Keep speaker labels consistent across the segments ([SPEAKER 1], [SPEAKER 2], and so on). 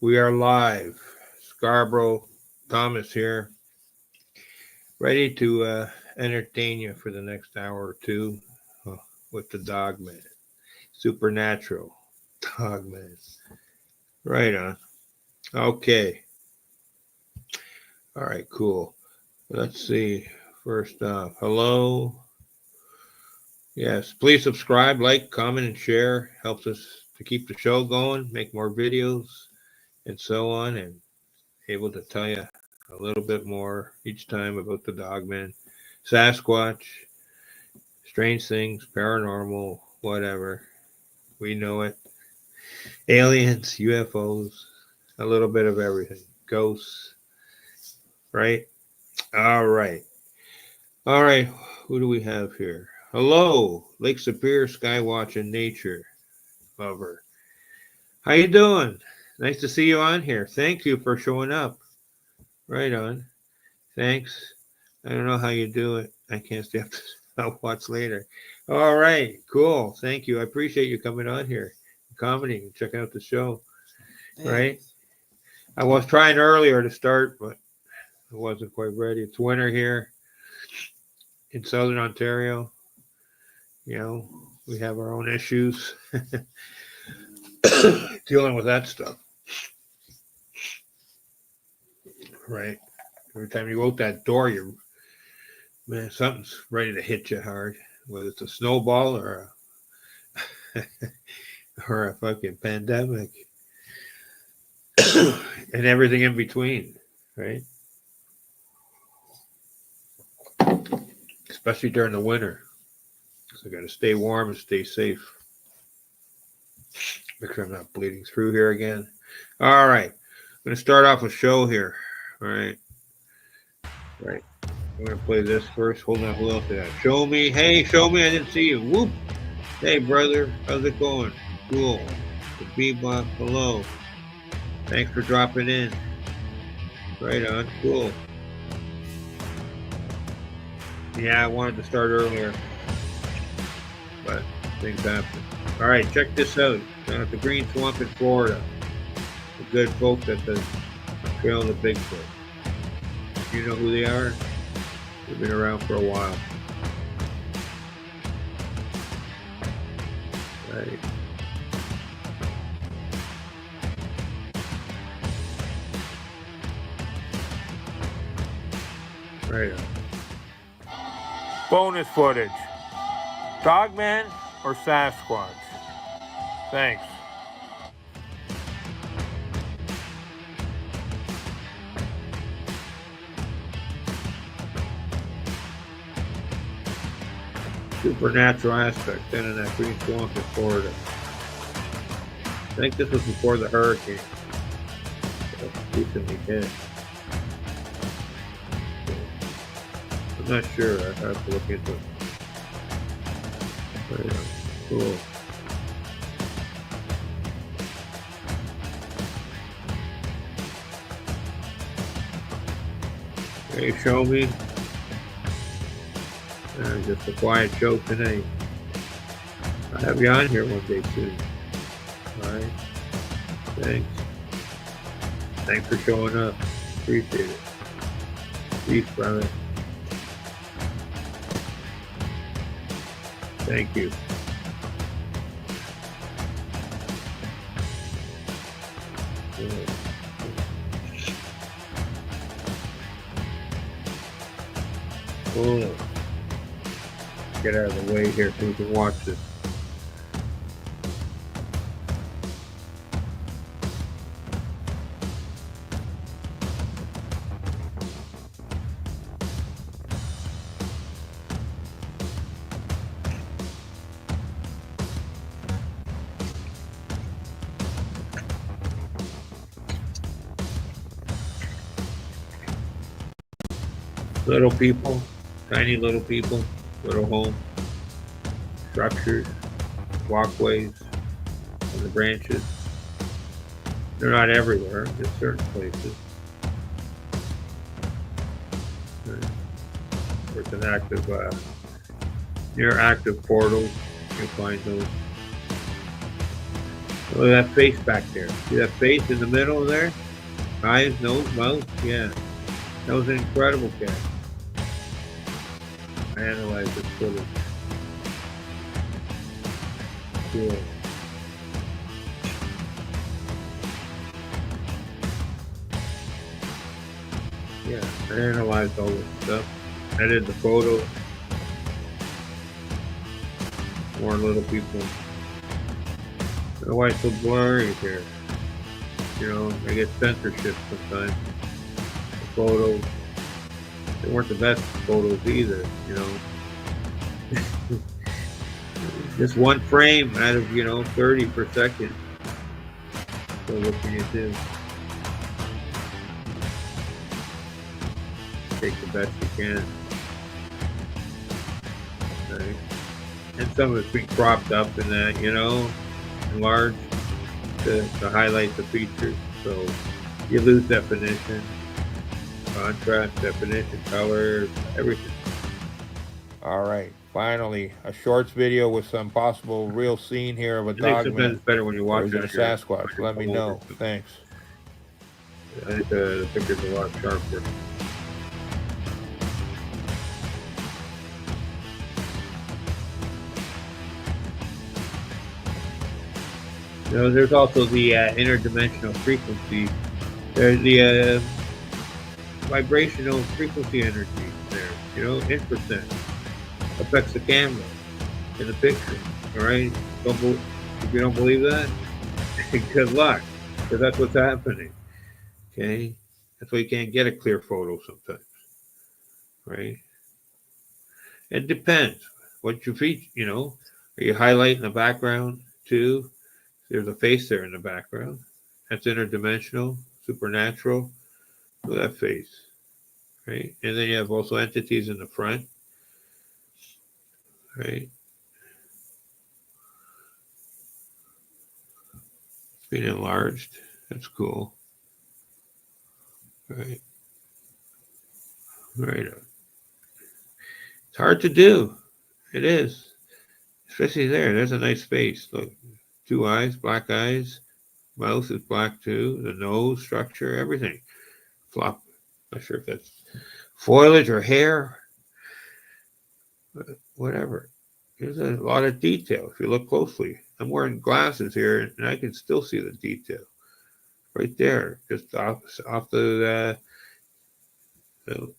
[SPEAKER 1] We are live. Scarboro, Thomas here, ready to entertain you for the next hour or two uh, with the Dogman. Supernatural Dogman. Right on. Okay. All right, cool. Let's see. First off, hello. Yes, please subscribe, like, comment, and share. Helps us to keep the show going, make more videos, and so on, and able to tell you a little bit more each time about the Dogman, Sasquatch, strange things, paranormal, whatever. We know it. Aliens, UFOs, a little bit of everything. Ghosts, right? All right. All right. Who do we have here? Hello, Lake Superior Skywatch and Nature lover. How you doing? Nice to see you on here. Thank you for showing up. Right on. Thanks. I don't know how you do it. I can't stay up to I'll watch later. All right, cool. Thank you. I appreciate you coming on here, commenting, and checking out the show. Right? I was trying earlier to start, but I wasn't quite ready. It's winter here in Southern Ontario. You know, we have our own issues dealing with that stuff. Right? Every time you open that door, you're man, something's ready to hit you hard, whether it's a snowball or a fucking pandemic and everything in between, right? Especially during the winter. So I got to stay warm and stay safe. Make sure I'm not bleeding through here again. All right. I'm going to start off a show here. All right. Right. I'm going to play this first. Hold on. Who else did I? Show me. Hey, show me. I didn't see you. Whoop. Hey, brother. How's it going? Cool. The Bebop. Hello. Thanks for dropping in. Right on. Cool. Yeah, I wanted to start earlier, but things happen. All right, check this out. Down at the Green Swamp in Florida. The good folks at the Trail of the Bigfoot. You know who they are? They've been around for a while. Right. Right on. Bonus footage. Dogman or Sasquatch? Thanks. Supernatural aspect then in that Green Swamp in Florida. I think this was before the hurricane. Recently hit. I'm not sure. I have to look into it. Right on. Cool. Hey, show me. Just a quiet show tonight. I'll have you on here one day soon. Alright. Thanks. Thanks for showing up. Appreciate it. Peace, brother. Thank you. Cool. Get out of the way here so we can watch this. Little people, tiny little people, little home, structures, walkways, on the branches. They're not everywhere, just certain places. Where it's an active, near active portals, you'll find those. Look at that face back there. See that face in the middle there? Eyes, nose, mouth. Yeah, that was an incredible catch. I analyzed this footage. Cool. Yeah, I analyzed all this stuff. I did the photo. More little people. I don't know why it's so blurry here. You know, I get censorship sometimes. The photos, they weren't the best photos either, you know. Just one frame out of, 30 per second. So what can you do? Take the best you can. Right? And some of it's been cropped up in that, enlarged to highlight the features. So you lose definition, contrast, definition, color, everything. All right, finally, a shorts video with some possible real scene here of a dogman.
[SPEAKER 2] It's better when you watch
[SPEAKER 1] or is it a Sasquatch? Let me know. Thanks.
[SPEAKER 2] I think the picture's a lot sharper.
[SPEAKER 1] There's also the interdimensional frequency. There's the vibrational frequency energy there. Infrasound affects the camera in the picture. All right. If you don't believe that, good luck, because that's what's happening. Okay. That's why you can't get a clear photo sometimes. Right. It depends what you feature. Are you highlighting the background too? There's a face there in the background. That's interdimensional, supernatural. Look at that face, right? And then you have also entities in the front, right? It's being enlarged. That's cool, right? Right. It's hard to do. It is, especially there. There's a nice face. Look, 2 eyes, black eyes. Mouth is black too. The nose structure, everything. Flop. Not sure if that's foliage or hair. Whatever. There's a lot of detail if you look closely. I'm wearing glasses here, and I can still see the detail right there, just off the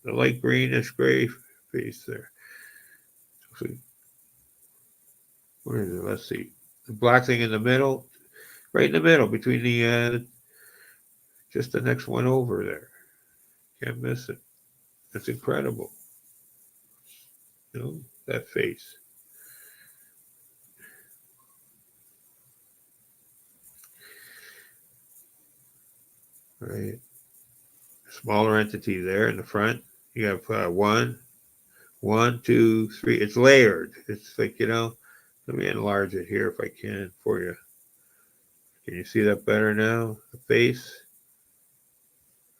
[SPEAKER 1] light greenish gray face there. What is it? Let's see. The black thing in the middle, right in the middle, between the just the next one over there. Can't miss it. That's incredible. That face. Right. Smaller entity there in the front. You have one, 2, 3. It's layered. It's like, let me enlarge it here if I can for you. Can you see that better now? The face.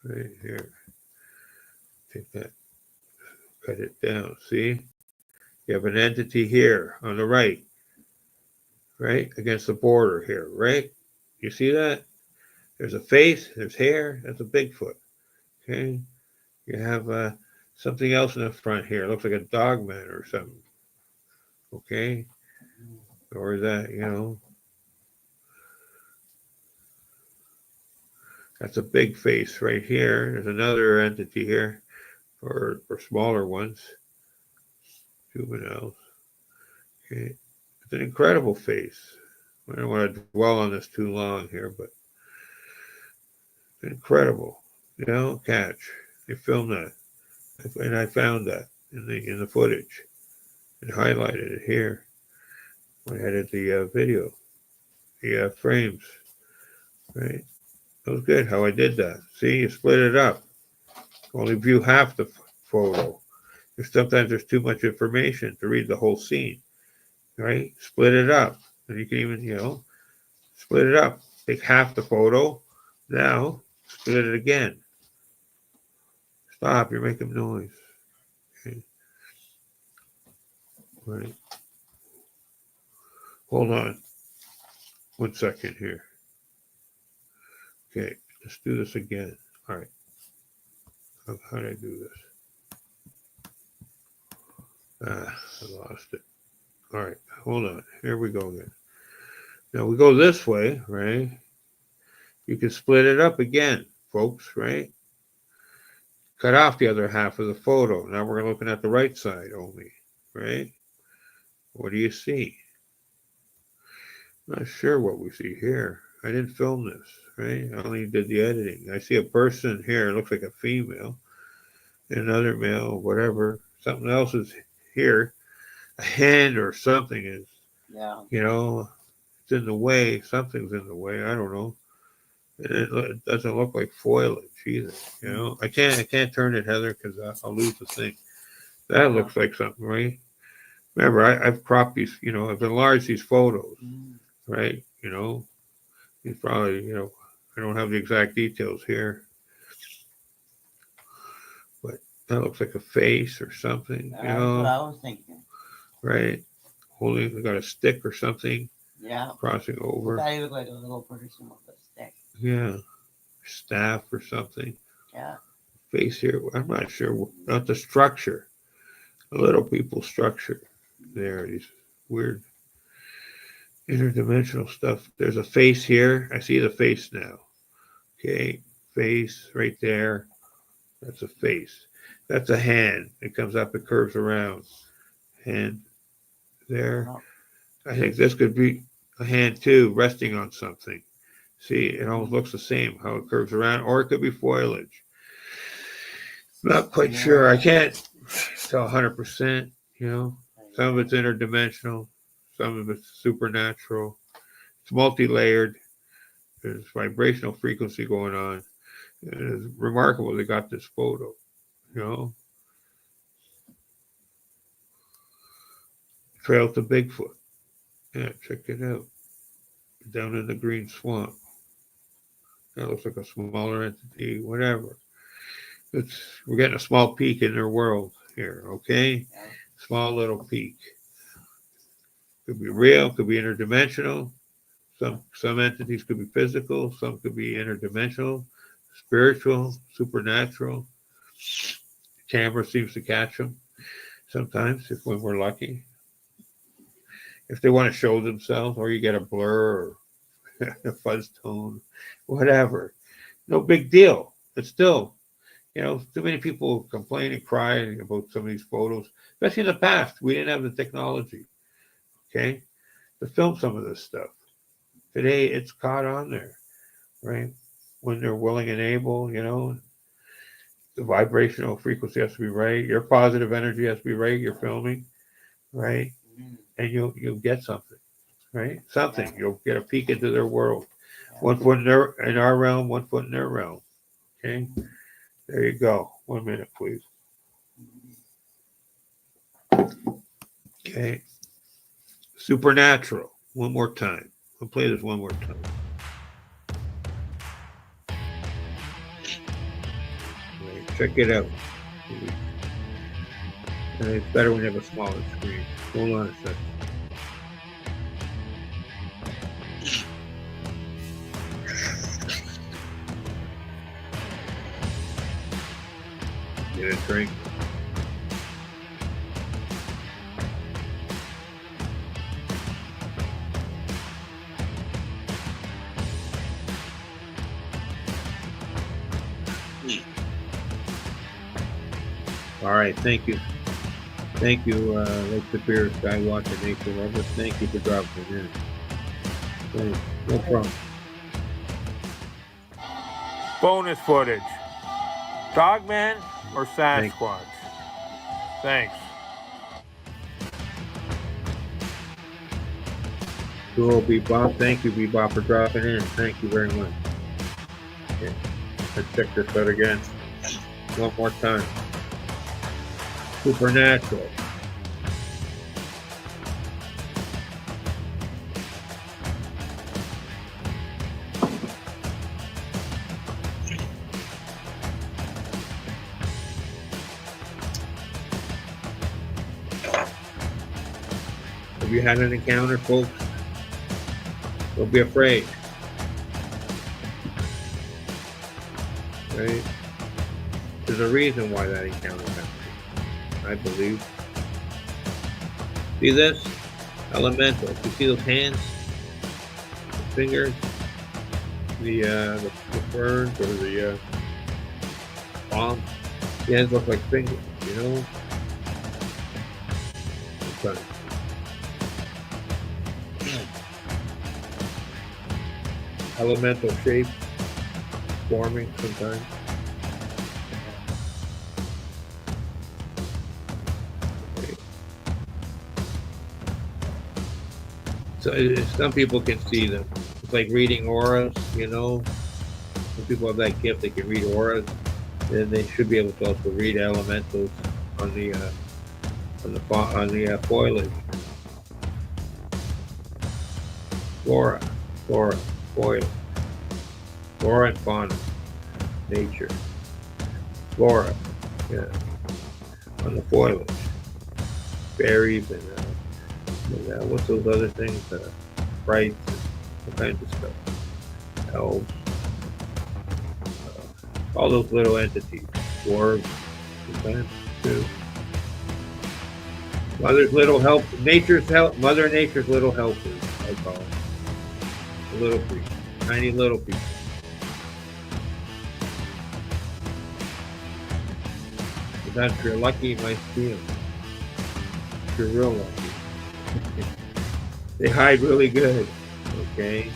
[SPEAKER 1] Right here. Take that. Cut it down. See? You have an entity here on the right. Right? Against the border here. Right? You see that? There's a face. There's hair. That's a Bigfoot. Okay? You have something else in the front here. It looks like a dogman or something. Okay? Or is that, that's a big face right here. There's another entity here, or smaller ones. Juveniles. Okay. It's an incredible face. I don't want to dwell on this too long here, but it's incredible. Catch. They filmed that. And I found that in the footage and highlighted it here. I added the video, the frames, right? That was good how I did that. See, you split it up. Only view half the photo. Because sometimes there's too much information to read the whole scene, right? Split it up. And you can even, split it up. Take half the photo. Now, split it again. Stop, you're making noise. Okay. Right. Hold on. 1 second here. Okay, let's do this again. All right. How did I do this? I lost it. All right, hold on. Here we go again. Now we go this way, right? You can split it up again, folks, right? Cut off the other half of the photo. Now we're looking at the right side only, right? What do you see? Not sure what we see here. I didn't film this, right? I only did the editing. I see a person here. It looks like a female. Another male, whatever. Something else is here. A hand or something is, it's in the way. Something's in the way. I don't know. It doesn't look like foliage either. I can't turn it, Heather, because I'll lose the thing. That looks like something, right? Remember, I've cropped these. I've enlarged these photos, right? These probably, I don't have the exact details here, but that looks like a face or something.
[SPEAKER 3] That's what I was thinking.
[SPEAKER 1] Right? Holding, got a stick or something.
[SPEAKER 3] Yeah.
[SPEAKER 1] Crossing over.
[SPEAKER 3] That looked like a little person with a stick.
[SPEAKER 1] Yeah. Staff or something.
[SPEAKER 3] Yeah.
[SPEAKER 1] Face here. I'm not sure. Not the structure. A little people structure. There. These weird interdimensional stuff. There's a face here. I see the face now. Okay. Face right there. That's a face. That's a hand. It comes up, it curves around. Hand there. I think this could be a hand too, resting on something. See, it almost looks the same, how it curves around, or it could be foliage. Not quite sure. I can't tell 100%, Some of it's interdimensional, some of it's supernatural. It's multi-layered. There's vibrational frequency going on. And it's remarkable they got this photo, Trail to Bigfoot. Yeah, check it out. Down in the green swamp. That looks like a smaller entity, whatever. We're getting a small peek in their world here, okay? Small little peek. Could be real, could be interdimensional. Some entities could be physical, some could be interdimensional, spiritual, supernatural. The camera seems to catch them sometimes when we're lucky. If they want to show themselves, or you get a blur or a fuzz tone, whatever. No big deal. But still, too many people complain and cry about some of these photos, especially in the past. We didn't have the technology, to film some of this stuff. Today, it's caught on there, right? When they're willing and able, the vibrational frequency has to be right. Your positive energy has to be right. You're filming, right? And you'll get something, right? Something. You'll get a peek into their world. 1 foot in our realm, 1 foot in their realm. Okay? There you go. 1 minute, please. Okay. Supernatural. One more time. I'll play this one more time. Okay, check it out. And it's better when you have a smaller screen. Hold on a second. Get a drink. All right, thank you. Thank you, Lake Superior Skywatcher Nature Lovers. Thank you for dropping in. Thanks. No problem. Bonus footage. Dogman or Sasquatch? Thanks. Cool, Bebop. Thank you, Bebop, for dropping in. Thank you very much. Okay. Let's check this out again. One more time. Supernatural. Have you had an encounter, folks? Don't be afraid. Right? There's a reason why that encounter happened, I believe. See this? Elemental. You see those hands? The fingers? The ferns or the palms? The hands look like fingers, you know? Okay. Elemental shape forming sometimes. Okay. So some people can see them. It's like reading auras, you know. Some people have that gift; they can read auras. Then they should be able to also read elementals on the foliage. Flora, foliage, flora and fauna, nature, flora, yeah, on the foliage, berries and what's those other things? Sprites, all kinds of stuff. Elves, all those little entities, dwarves, sometimes too. Mother's little help, nature's help, Mother Nature's little helpers, I call them. The little people, tiny little people. But that's if you're lucky, you might see them. If you're real lucky. They hide really good, okay?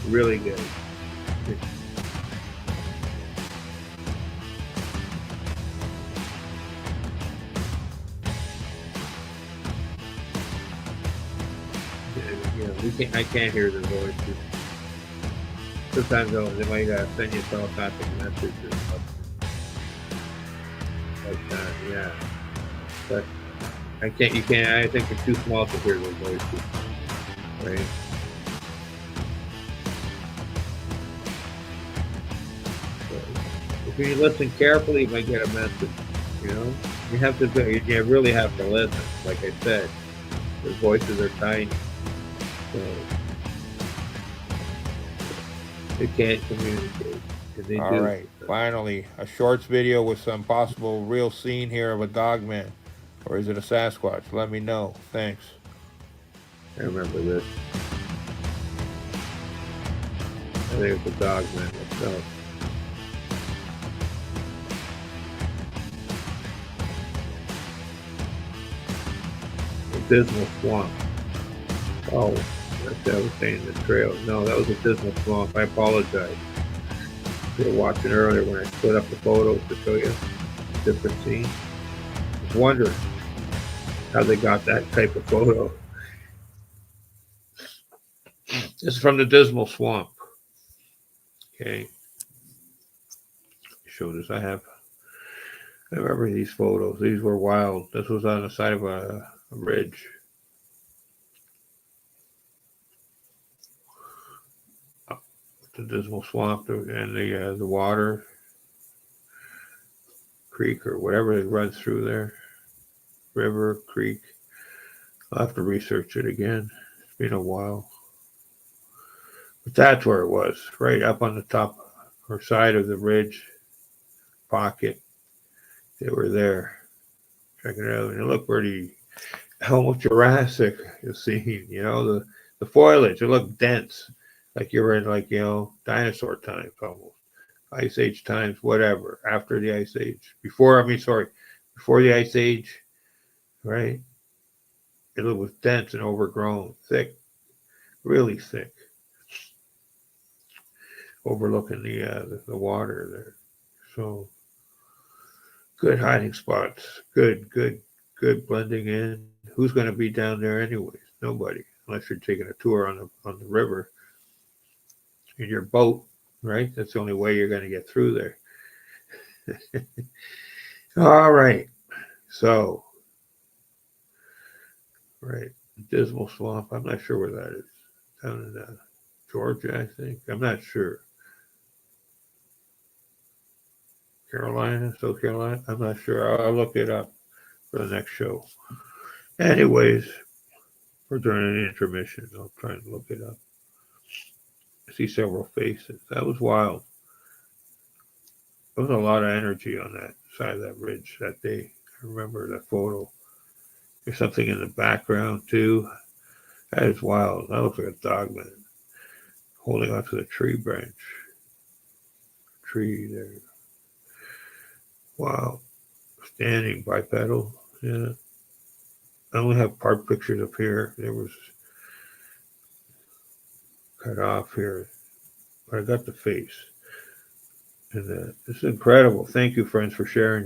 [SPEAKER 1] Really good. I can't hear their voices. Sometimes they might send you a telepathic message or something like that. Yeah, but I can't. You can't. I think they're too small to hear their voices. Right. So if you listen carefully, you might get a message. You know, you have to. You really have to listen. Like I said, the voices are tiny. So they can't communicate.
[SPEAKER 4] All right, finally, a shorts video with some possible real scene here of a Dogman. Or is it a Sasquatch? Let me know. Thanks.
[SPEAKER 1] I remember this. I think it's a Dogman myself. The Dismal Swamp. Oh, that's what I was saying, the trail. No, that was a Dismal Swamp. I apologize. You were watching earlier when I split up the photos to show you a different scene. I was wondering how they got that type of photo. This is from the Dismal Swamp. Okay. Show this. I remember these photos. These were wild. This was on the side of a ridge. The Dismal Swamp and the water creek or whatever it runs through there. River, creek. I'll have to research it again. It's been a while. But that's where it was, right up on the top or side of the ridge pocket. They were there. Check it out. And it looked pretty almost Jurassic, you see, you know, the foliage, it looked dense. Like you were in dinosaur times almost. Ice Age times, whatever. After the Ice Age. Before the Ice Age, right? It was dense and overgrown, thick, really thick. Overlooking the water there. So good hiding spots. Good blending in. Who's going to be down there anyways? Nobody, unless you're taking a tour on the river in your boat, right? That's the only way you're going to get through there. All right. So, right, Dismal Swamp. I'm not sure where that is. Down in Georgia, I think. I'm not sure. Carolina, South Carolina. I'm not sure. I'll look it up for the next show. Anyways, we're during an intermission. I'll try and look it up. I see several faces. That was wild. There was a lot of energy on that side of that ridge that day. I remember that photo. There's something in the background too. That is wild. That looks like a dogman holding onto the tree branch. Tree there. Wow. Standing bipedal. Yeah. I only have part pictures up here. There was cut off here, but I got the face. And this is incredible. Thank you, friends, for sharing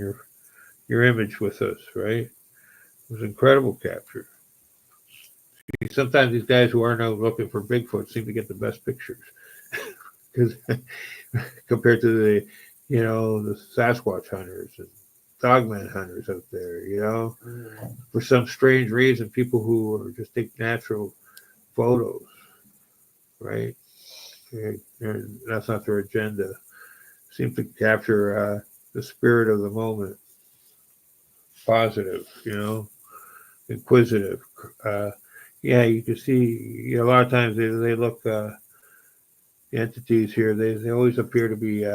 [SPEAKER 1] your image with us. Right? It was incredible capture. Sometimes these guys who aren't out looking for Bigfoot seem to get the best pictures, because compared to the Sasquatch hunters and Dogman hunters out there, for some strange reason, people who are just take natural photos, right? That's not their agenda. Seem to capture the spirit of the moment, positive, inquisitive. Yeah, you can see a lot of times they look, the entities here, they always appear to be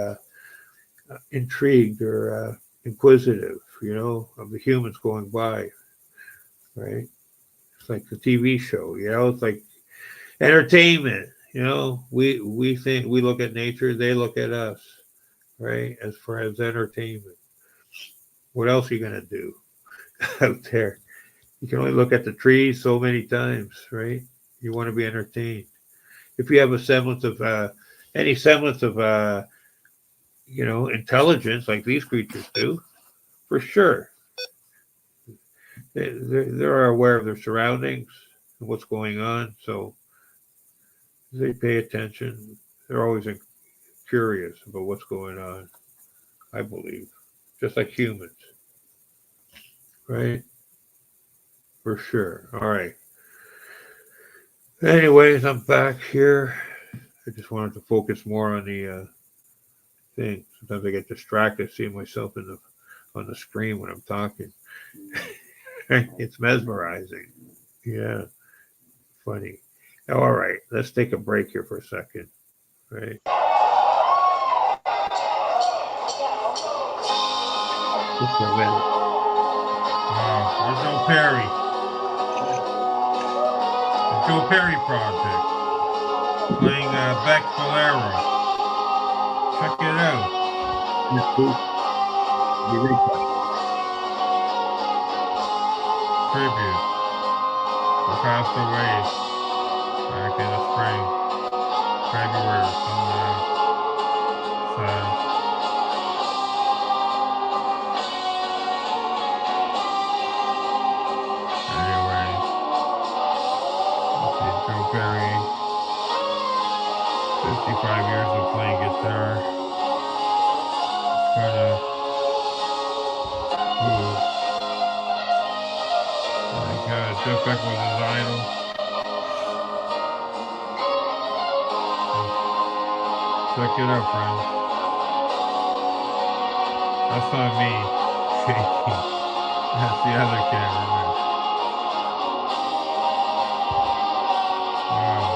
[SPEAKER 1] intrigued or inquisitive, of the humans going by, right? It's like the TV show, it's like entertainment, we think, we look at nature, they look at us, right? As far as entertainment. What else are you going to do out there? You can only look at the trees so many times, right? You want to be entertained. If you have a semblance of any semblance of intelligence like these creatures do, for sure. They're aware of their surroundings and what's going on, so they pay attention. They're always curious about what's going on, I believe, just like humans, right? For sure. All right. Anyways, I'm back here. I just wanted to focus more on the thing. Sometimes I get distracted seeing myself on the screen when I'm talking. It's mesmerizing. Yeah. Funny. All right. Let's take a break here for a second. Right. Just a minute.
[SPEAKER 4] There's Joe Perry. The Joe Perry Project. Playing Beck Valero. Check it out. Tribute. Who passed away back in the spring. February. Sad. Anyway. This is Joe Perry. 55 years of playing guitar. Jeff Beck was his idol. Check it out, friends. That's not me shaking. That's the other cameraman. Wow.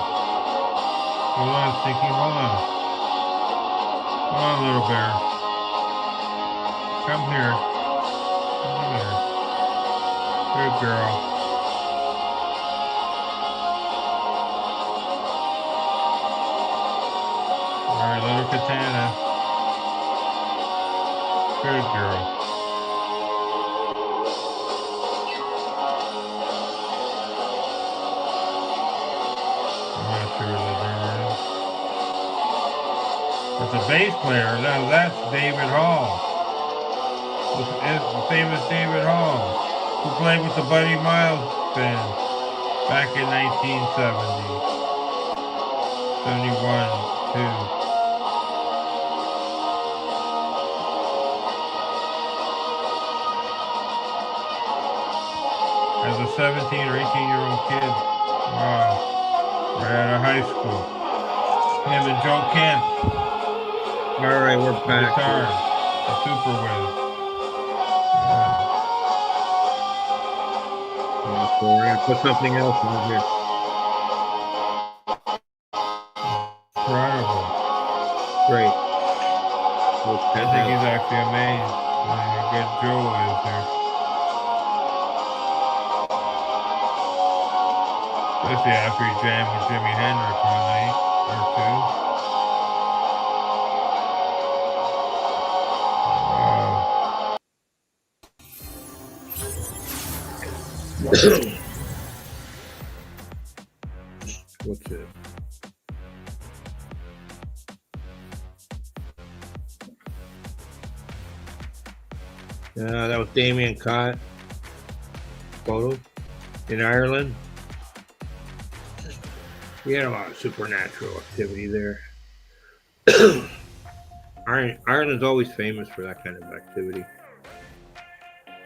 [SPEAKER 4] Hold on, Stinky. Hold on. Hold on, little bear. Come here. Come here. Good girl. Alright, little Katana. Good girl. I'm not sure the drummer is. But the bass player, now that's David Hall. The famous David Hall, who played with the Buddy Miles band back in 1970. 71, too. As a 17 or 18-year-old kid. Wow. Right out of high school. Him and Joe Kent.
[SPEAKER 1] All right, we're back.
[SPEAKER 4] Guitar. The Super Wiz.
[SPEAKER 1] So we're going to put something else on here.
[SPEAKER 4] incredible.
[SPEAKER 1] Great.
[SPEAKER 4] I think he's actually amazed. How good Joe is there. Especially after he jammed with Jimi Hendrix for a night or two.
[SPEAKER 1] What's it? That was Damien Cott photo in Ireland. We had a lot of supernatural activity there. Ireland's always famous for that kind of activity,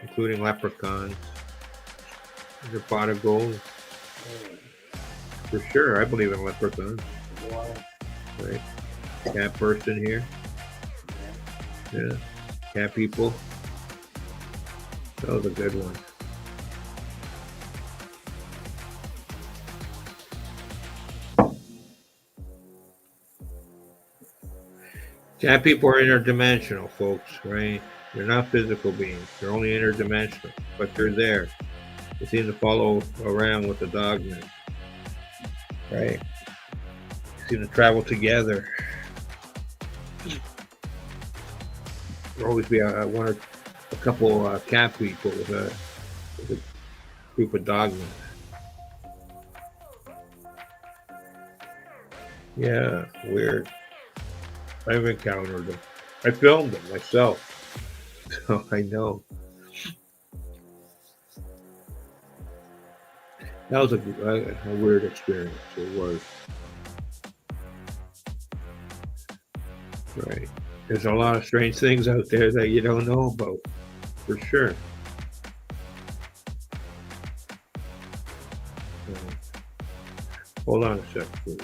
[SPEAKER 1] including leprechauns. There's a pot of gold. For sure, I believe in leprechauns. Right? Cat person here. Yeah. Cat people. That was a good one. Cat people are interdimensional, folks, right? They're not physical beings. They're only interdimensional, but they're there. They seem to follow around with the Dogman, right? They seem to travel together. There'll always be a couple cat people with a group of Dogmen. Yeah, weird. I've encountered them. I filmed them myself, so I know. That was a weird experience. It was. Right. There's a lot of strange things out there that you don't know about, for sure. Hold on a sec, please.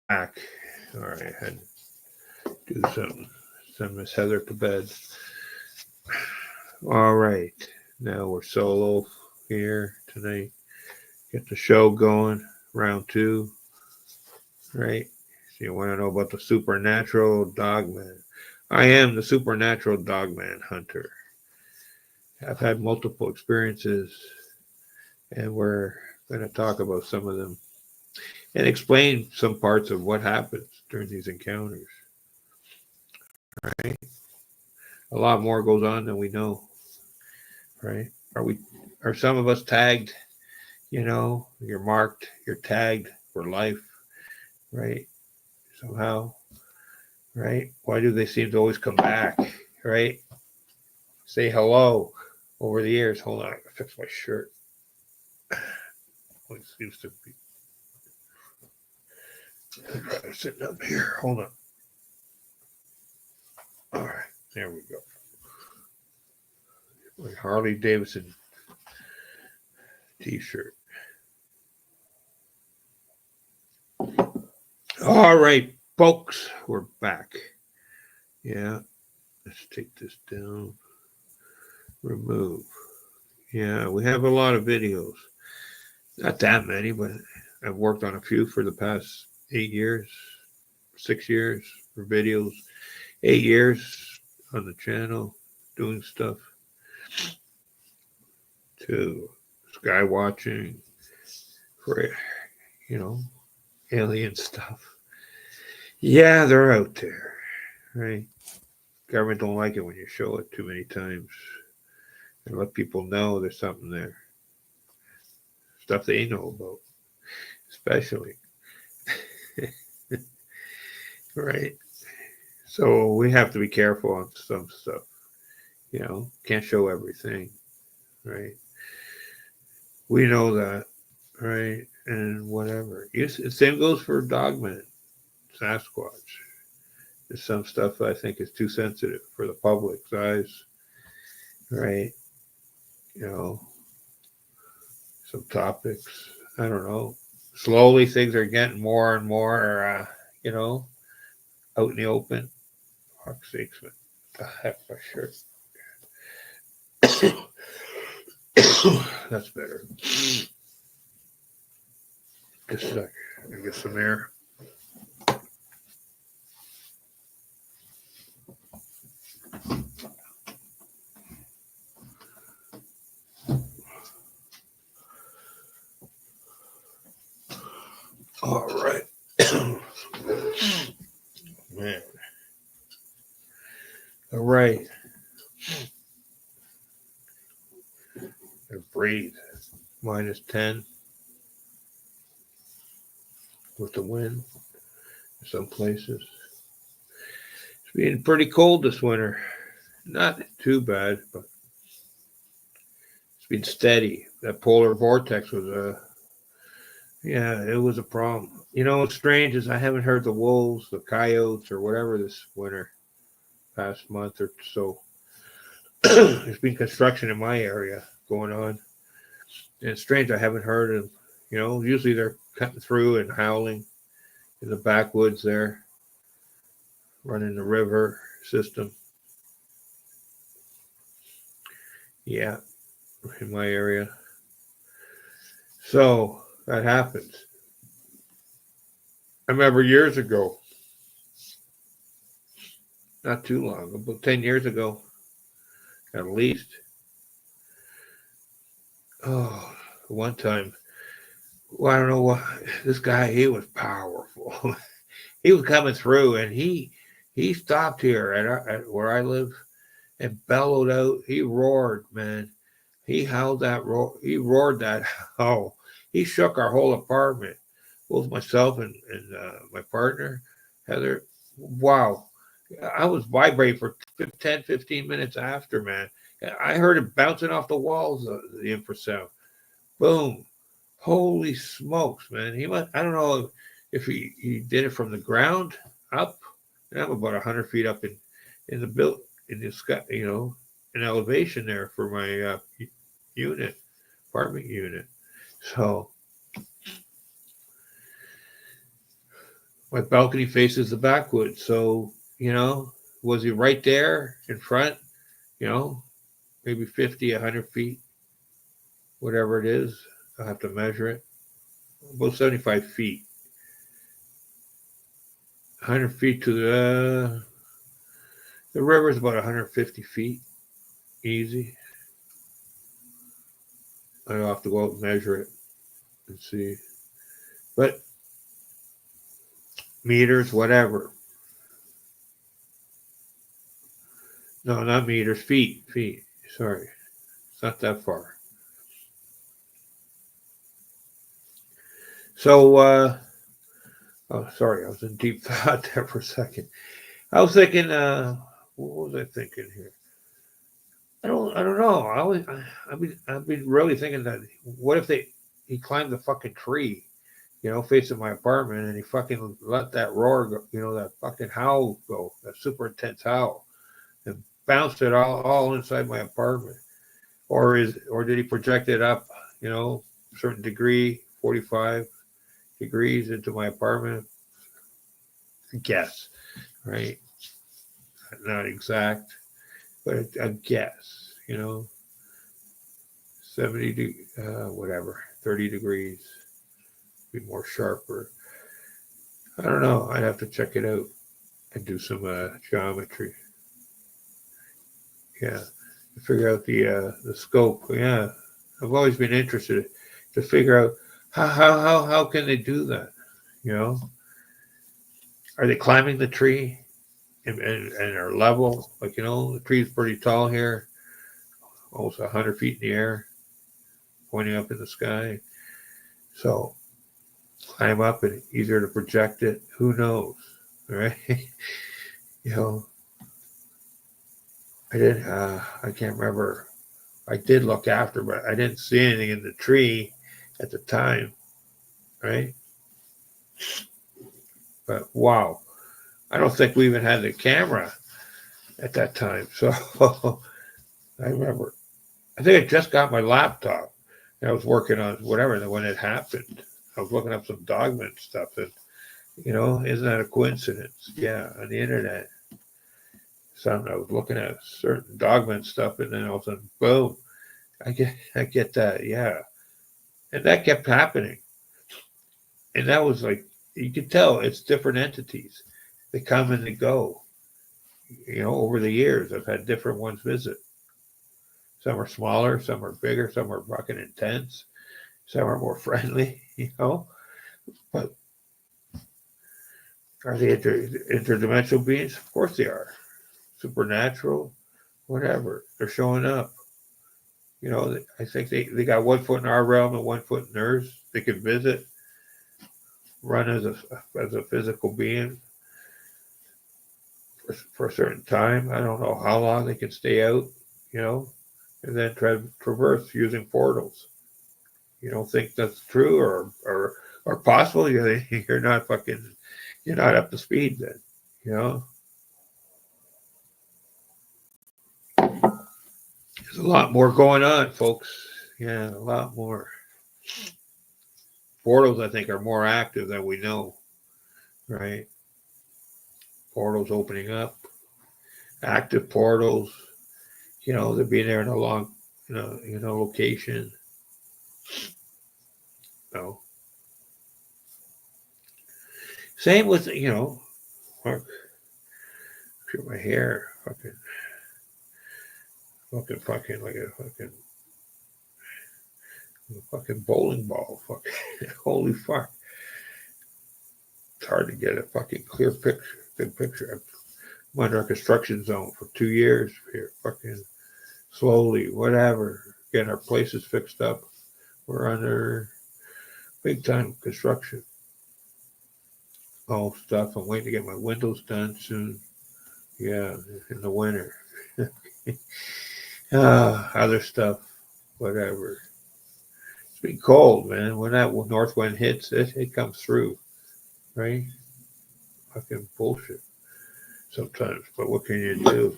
[SPEAKER 1] Back. All right, I had to do something. Send Miss Heather to bed. All right, now we're solo here tonight. Get the show going, round 2. Right? So you want to know about the supernatural Dogman. I am the supernatural Dogman hunter. I've had multiple experiences, and we're going to talk about some of them and explain some parts of what happens during these encounters. Right? A lot more goes on than we know. Right? Are some of us tagged? You know, you're marked, you're tagged for life, right? Somehow, right? Why do they seem to always come back, right? Say hello over the years. Hold on, I gotta fix my shirt. It seems to be sitting up here. Hold on. All right, there we go. My Harley Davidson t-shirt. All right, folks, we're back. Yeah, let's take this down. Remove. Yeah, we have a lot of videos. Not that many, but I've worked on a few for the past 8 years, 6 years for videos, 8 years on the channel doing stuff to sky watching for, alien stuff. Yeah, they're out there, right? Government don't like it when you show it too many times and let people know there's something there. Stuff they know about, especially. Right? So we have to be careful on some stuff. You know, can't show everything. Right? We know that. Right? And whatever. Same goes for Dogman, Sasquatch. There's some stuff I think is too sensitive for the public's eyes. Right? You know, some topics. I don't know. Slowly things are getting more and more, you know, out in the open. Fuck's sakes, man. The heck my shirt. That's better. Just a sec. I get some air. All right. Man. All right. And breathe. -10 with the wind in some places. It's been pretty cold this winter. Not too bad, but it's been steady. That polar vortex was yeah, it was a problem. You know what's strange is I haven't heard the wolves, the coyotes, or whatever this winter, past month or so. There's been construction in my area going on. And it's strange I haven't heard them. You know, usually they're cutting through and howling in the backwoods there, running the river system. Yeah, in my area. So that happens. I remember years ago, not too long, about 10 years ago, at least. Oh, one time, well, I don't know what, this guy, he was powerful. He was coming through and he stopped here at where I live and bellowed out. He roared, man. He howled that roar. He roared that howl. He shook our whole apartment, both myself and my partner, Heather. Wow. I was vibrating for 10, 15 minutes after, man. I heard it bouncing off the walls, the infrasound. Boom. Holy smokes, man. I don't know if he did it from the ground up. And I'm about 100 feet up in the sky, you know, in elevation there for my apartment unit. So my balcony faces the backwoods. So, you know, was he right there in front? You know, maybe 50, 100 feet, whatever it is. I'll have to measure it. About 75 feet. 100 feet to the river is about 150 feet. Easy. I'll have to go out and measure it and see. But meters, whatever. No, not meters, feet. Sorry. It's not that far. So, oh, sorry, I was in deep thought there for a second. I was thinking, what was I thinking here? I don't know. I've been really thinking that what if he climbed the fucking tree, you know, facing my apartment, and he fucking let that roar go, you know, that fucking howl go, that super intense howl, and bounced it all inside my apartment, or did he project it up, you know, a certain degree, 45 degrees into my apartment? Guess, right? Not exact, but a guess, you know, 70, whatever, 30 degrees, be more sharper. I don't know. I'd have to check it out and do some geometry. Yeah, to figure out the scope. Yeah, I've always been interested to figure out how can they do that. You know, are they climbing the tree? and are level. Like, the tree's pretty tall here, almost 100 feet in the air, pointing up in the sky. So climb up and easier to project it. Who knows, right? I did. I can't remember. I did look after, but I didn't see anything in the tree at the time, right? But wow, I don't think we even had the camera at that time. So I remember. I think I just got my laptop and I was working on whatever. And when it happened, I was looking up some Dogman stuff, and isn't that a coincidence? Yeah, on the internet. I was looking at certain Dogman stuff, and then all of a sudden, boom! I get that, yeah, and that kept happening, and that was like you could tell it's different entities. They come and they go. Over the years, I've had different ones visit. Some are smaller, some are bigger, some are fucking intense, some are more friendly. But are they interdimensional beings? Of course they are. Supernatural, whatever. They're showing up. I think they got 1 foot in our realm and 1 foot in theirs. They can visit, run as a physical being for a certain time. I don't know how long they can stay out, and then traverse using portals. You don't think that's true or possible? You're not up to speed then. There's a lot more going on, folks. Yeah, a lot more. Portals, I think, are more active than we know, right? Portals opening up, active portals. They'll be there in a long, location. So, same with, look, my hair, looking fucking like a fucking bowling ball. Fucking holy fuck. It's hard to get a fucking clear picture, good picture. I'm under a construction zone for 2 years here, fucking slowly, whatever, getting our places fixed up. We're under big time construction. All stuff. I'm waiting to get my windows done soon. Yeah, in the winter. Other stuff, whatever. It's been cold, man. When that north wind hits, it comes through, right? Fucking bullshit sometimes, but what can you do?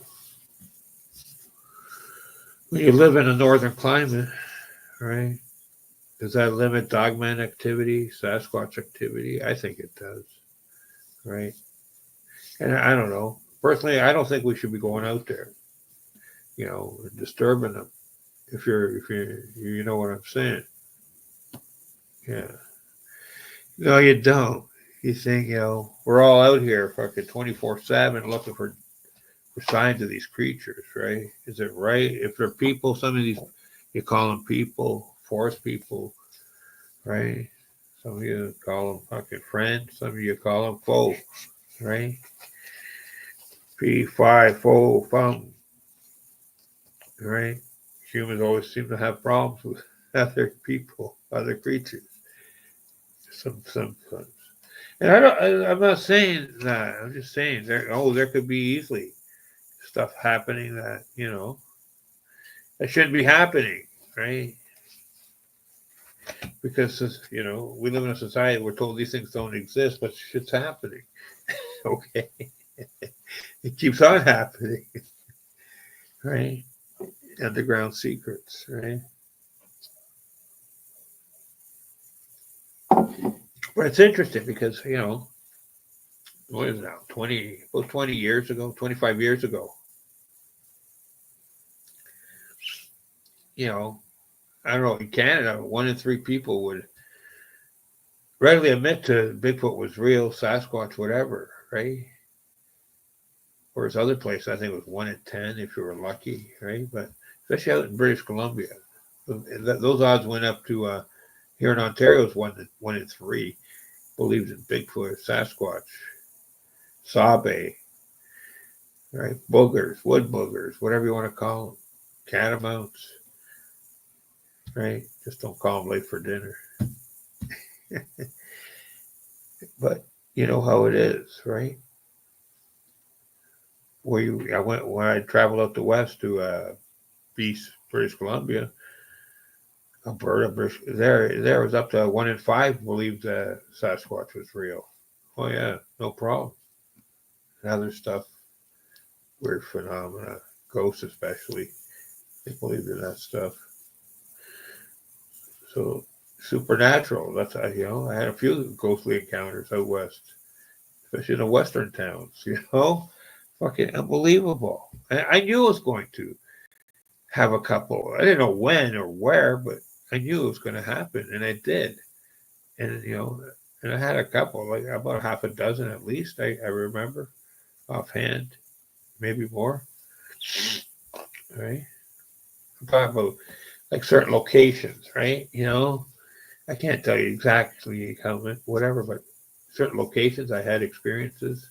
[SPEAKER 1] When you live in a northern climate, right? Does that limit Dogman activity, Sasquatch activity? I think it does, right? And I don't know. Personally, I don't think we should be going out there, and disturbing them. If you know what I'm saying. Yeah. No, you don't. You think, we're all out here fucking 24/7 looking for signs of these creatures, right? Is it right? If they're people, some of these, you call them people, forest people, right? Some of you call them fucking friends. Some of you call them foes, right? P5, foe, fun, right? Humans always seem to have problems with other people, other creatures. Sometimes. And I'm not saying that. I'm just saying there could be easily stuff happening that, that shouldn't be happening, right? Because, we live in a society we're told these things don't exist, but shit's happening. Okay. It keeps on happening, right? Underground secrets, right? But it's interesting because, what is it now? 20 years ago, 25 years ago. I don't know, in Canada, 1 in 3 people would readily admit to Bigfoot was real, Sasquatch, whatever, right? Whereas other places, I think it was 1 in 10 if you were lucky, right? But especially out in British Columbia, those odds went up to here in Ontario is 1 in 3 believes in Bigfoot, Sasquatch, SABE, right? Boogers, wood boogers, whatever you want to call them, catamounts, right? Just don't call them late for dinner. But you know how it is, right? I went when I traveled out the west to British Columbia, Alberta, there was up to 1 in 5 believed Sasquatch was real. Oh yeah, no problem. And other stuff, weird phenomena, ghosts especially, they believed in that stuff. So supernatural. That's I had a few ghostly encounters out west, especially in the western towns. Fucking unbelievable. I knew I was going to have a couple. I didn't know when or where, but I knew it was going to happen, and it did. And and I had a couple, like about half a dozen at least. I remember offhand, maybe more. Right? I'm talking about like certain locations, right? I can't tell you exactly how, whatever, but certain locations I had experiences,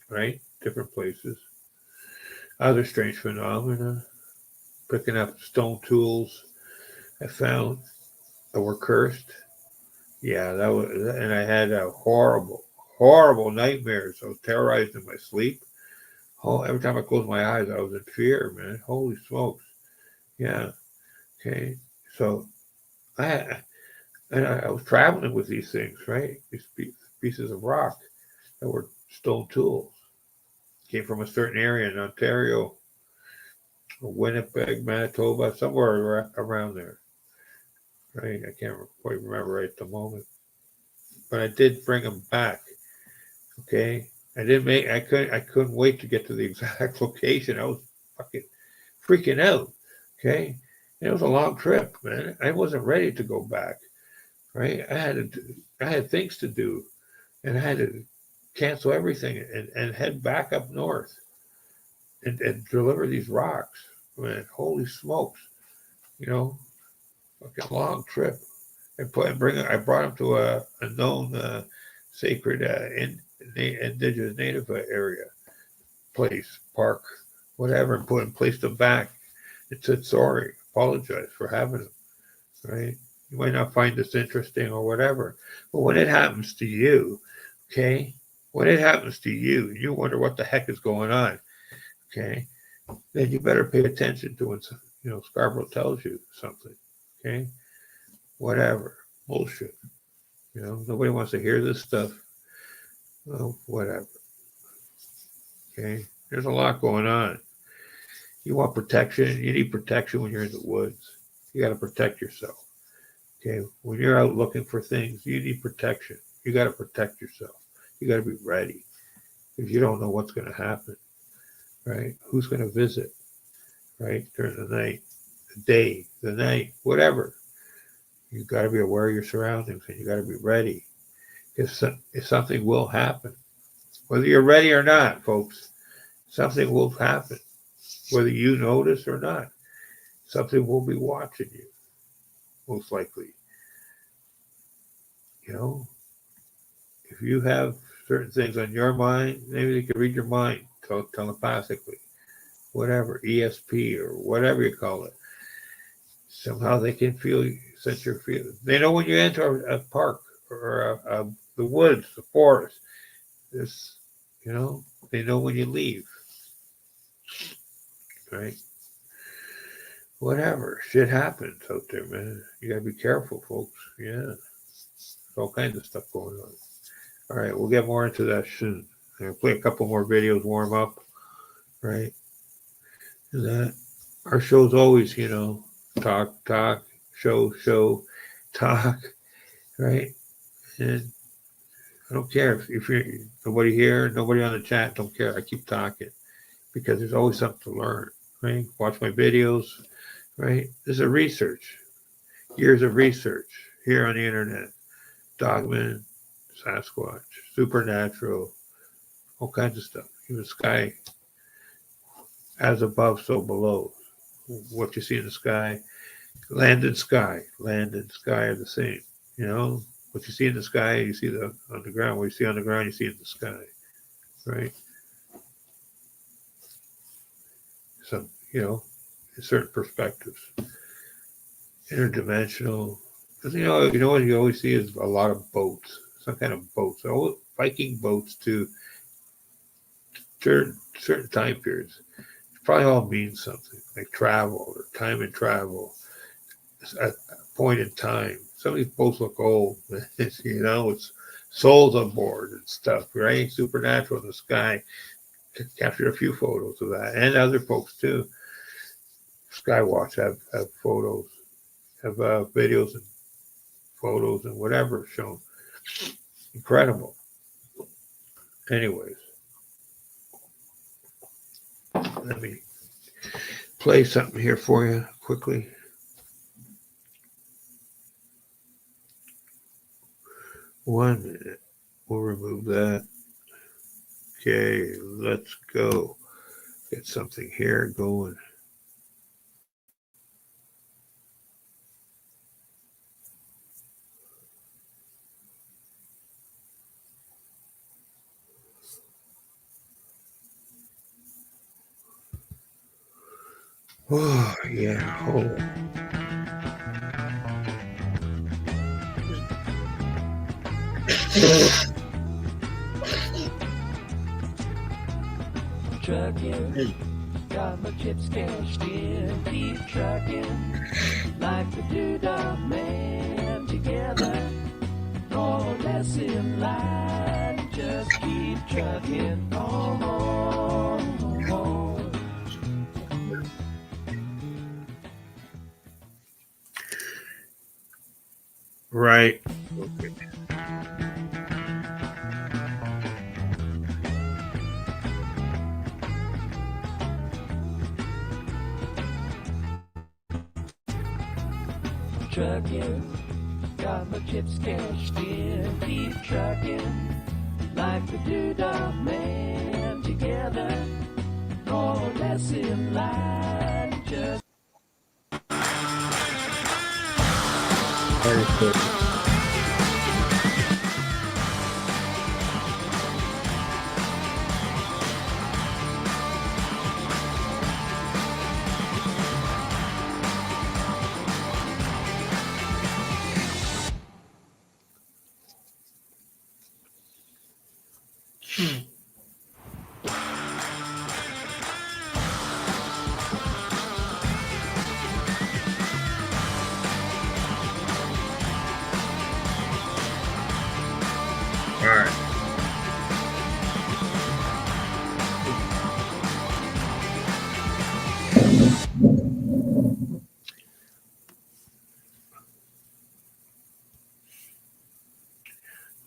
[SPEAKER 1] right? Different places. Other strange phenomena, picking up stone tools I found that were cursed. Yeah, that was, and I had a horrible nightmares. I was terrorized in my sleep. Oh, every time I closed my eyes, I was in fear, man. Holy smokes. Yeah. Okay. So I I was traveling with these things, right? These pieces of rock that were stone tools. Came from a certain area in Ontario, Winnipeg, Manitoba, somewhere around there. Right? I can't quite remember right at the moment, but I did bring them back. Okay. I couldn't wait to get to the exact location. I was fucking freaking out. Okay. And it was a long trip, man. I wasn't ready to go back. Right. I had things to do, and I had to cancel everything and head back up north and deliver these rocks. Man, holy smokes. You know, fucking long trip. I brought him to a known sacred indigenous native area, place, park, whatever, and placed him back. It said sorry, apologize for having him. Right? You might not find this interesting or whatever, but when it happens to you, okay, when it happens to you, you wonder what the heck is going on. Okay, then you better pay attention to when Scarborough tells you something. Okay, whatever, bullshit. Nobody wants to hear this stuff. Well, whatever. Okay, there's a lot going on. You want protection. You need protection when you're in the woods. You got to protect yourself. Okay, when you're out looking for things, you need protection. You got to protect yourself. You got to be ready because you don't know what's going to happen. Right? Who's going to visit? Right? During the night, the day, the night, whatever. You got to be aware of your surroundings and you got to be ready. If something will happen, whether you're ready or not, folks, something will happen. Whether you notice or not, something will be watching you, most likely. If you have certain things on your mind, maybe they can read your mind telepathically, whatever, ESP or whatever you call it. Somehow they can sense your feelings. They know when you enter a park or the woods, the forest. They know when you leave, right? Whatever, shit happens out there, man. You gotta be careful, folks. Yeah, there's all kinds of stuff going on. All right, we'll get more into that soon. I'm gonna play a couple more videos, warm up, right? And that our show's always, talk, show, talk, right? And I don't care if you're nobody here, nobody on the chat, don't care. I keep talking because there's always something to learn, right? Watch my videos, right? This is a research, years of research here on the internet. Dogman, Sasquatch, supernatural, all kinds of stuff. Even sky, as above, so below. What you see in the sky, land and sky are the same. What you see in the sky, you see on the ground. What you see on the ground, you see in the sky, right? some, certain perspectives, interdimensional. Because what you always see is a lot of boats, some kind of boats, Viking boats to certain time periods. It probably all means something like travel or time and travel. At a point in time, some of these boats look old. It's souls on board and stuff, right? Supernatural in the sky. Captured a few photos of that, and other folks too. Skywatch have photos, have videos and photos and whatever shown. Incredible. Anyways, let me play something here for you quickly. One minute. We'll remove that. Okay, let's go. Get something here going. Oh, yeah. Oh.
[SPEAKER 5] Trucking, got my chips cashed in, keep trucking, like the Dogman together, more or less in line, just keep trucking on.
[SPEAKER 1] Right. Okay.
[SPEAKER 5] Trucking, got my chips cashed in, keep trucking, like the Dogman together, more or less in line, just
[SPEAKER 2] Very cool.
[SPEAKER 1] All right.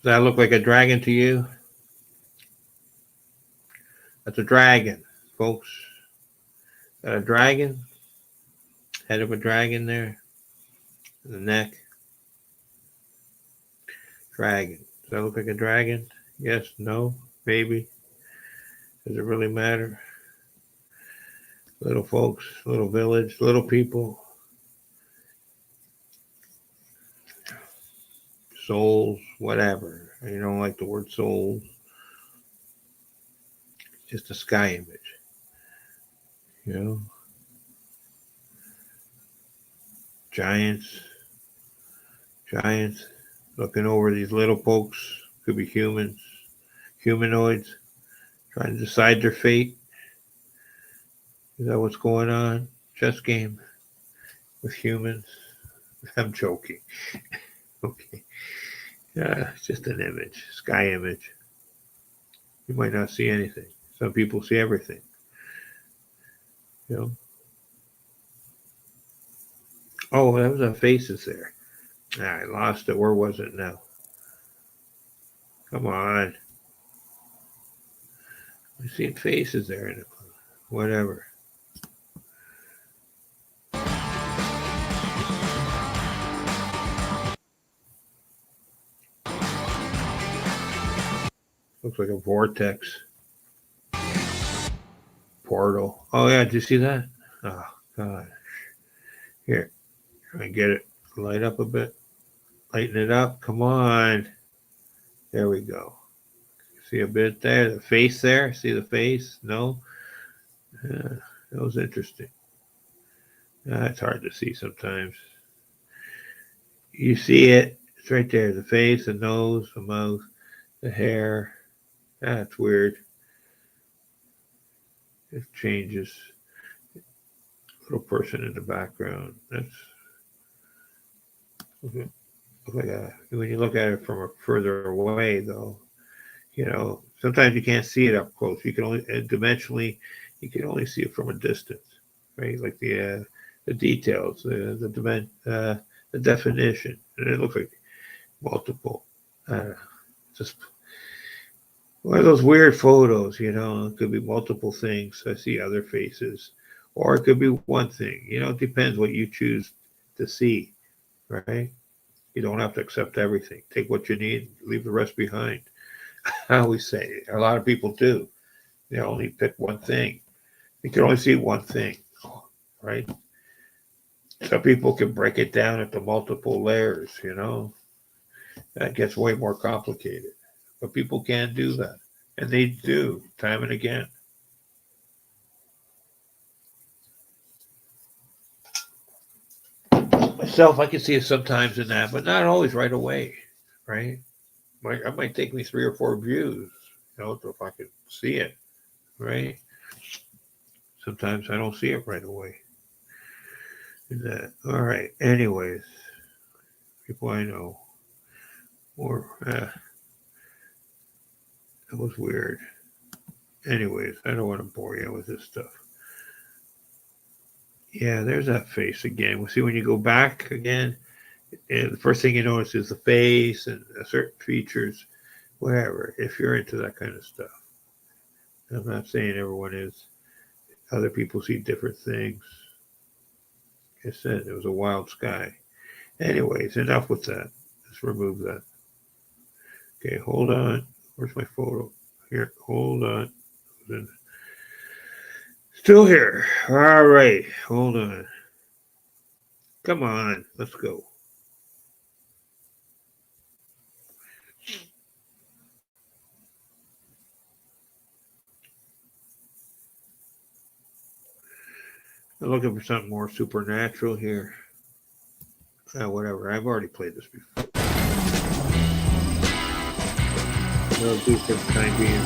[SPEAKER 1] Does that look like a dragon to you? That's a dragon, folks. Got a dragon, head of a dragon there, the neck. Dragon. Does that look like a dragon? Yes, no, maybe. Does it really matter? Little folks, little village, little people, souls, whatever. You don't like the word souls. Just a sky image. Giants looking over these little folks. Could be humans, humanoids, trying to decide their fate. Is that what's going on? Chess game with humans. I'm joking. Okay. Yeah, it's just an image, sky image. You might not see anything. Some people see everything. Oh, that was a faces there. I lost it. Where was it now? Come on. I see faces there. Whatever. Looks like a vortex. Portal. Oh, yeah. Did you see that? Oh, gosh. Here. Try and get it. Light up a bit. Lighten it up. Come on. There we go. See a bit there? The face there? See the face? No? Yeah. That was interesting. It's hard to see sometimes. You see it. It's right there. The face, the nose, the mouth, the hair. That's weird. It changes. Little person in the background. That's look like when you look at it from a further away, though, sometimes you can't see it up close. You can only dimensionally, you can only see it from a distance, right? Like the details, the definition, and it looks like multiple. Just one of those weird photos, It could be multiple things. I see other faces, or it could be one thing. It depends what you choose to see, right? You don't have to accept everything. Take what you need, leave the rest behind. I always say, a lot of people do. They only pick one thing. You can only see one thing, right? Some people can break it down into multiple layers, That gets way more complicated. But people can do that. And they do, time and again. Myself, I can see it sometimes in that, but not always right away, right? It might take me 3 or 4 views, if I can see it, right? Sometimes I don't see it right away. All right. Anyways, people I know, that was weird. Anyways, I don't want to bore you with this stuff. Yeah, there's that face again. We'll see when you go back again. And the first thing you notice is the face and certain features, whatever, if you're into that kind of stuff. I'm not saying everyone is. Other people see different things. Like I said, it was a wild sky. Anyways, enough with that. Let's remove that. Okay, hold on. Where's my photo? Here, hold on. Still here. All right, hold on. Come on, let's go. I'm looking for something more supernatural here. Whatever. I've already played this before. No, do for the time being.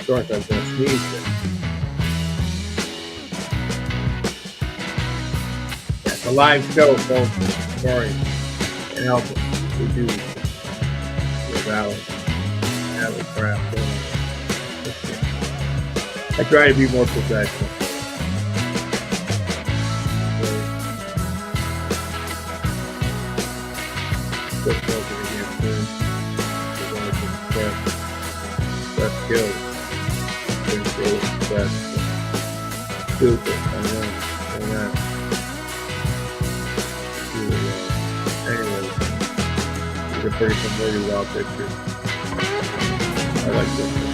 [SPEAKER 1] Sorry, I was going to sneeze there. Yeah, it's a live show, folks. Sorry. Can't help it. We do. We're valid. Valid crap. I try to be more professional. Quit smoking again soon. We're going to press. Let's go. That's stupid. I know. Anyway, these are pretty familiar wild pictures. I like this one.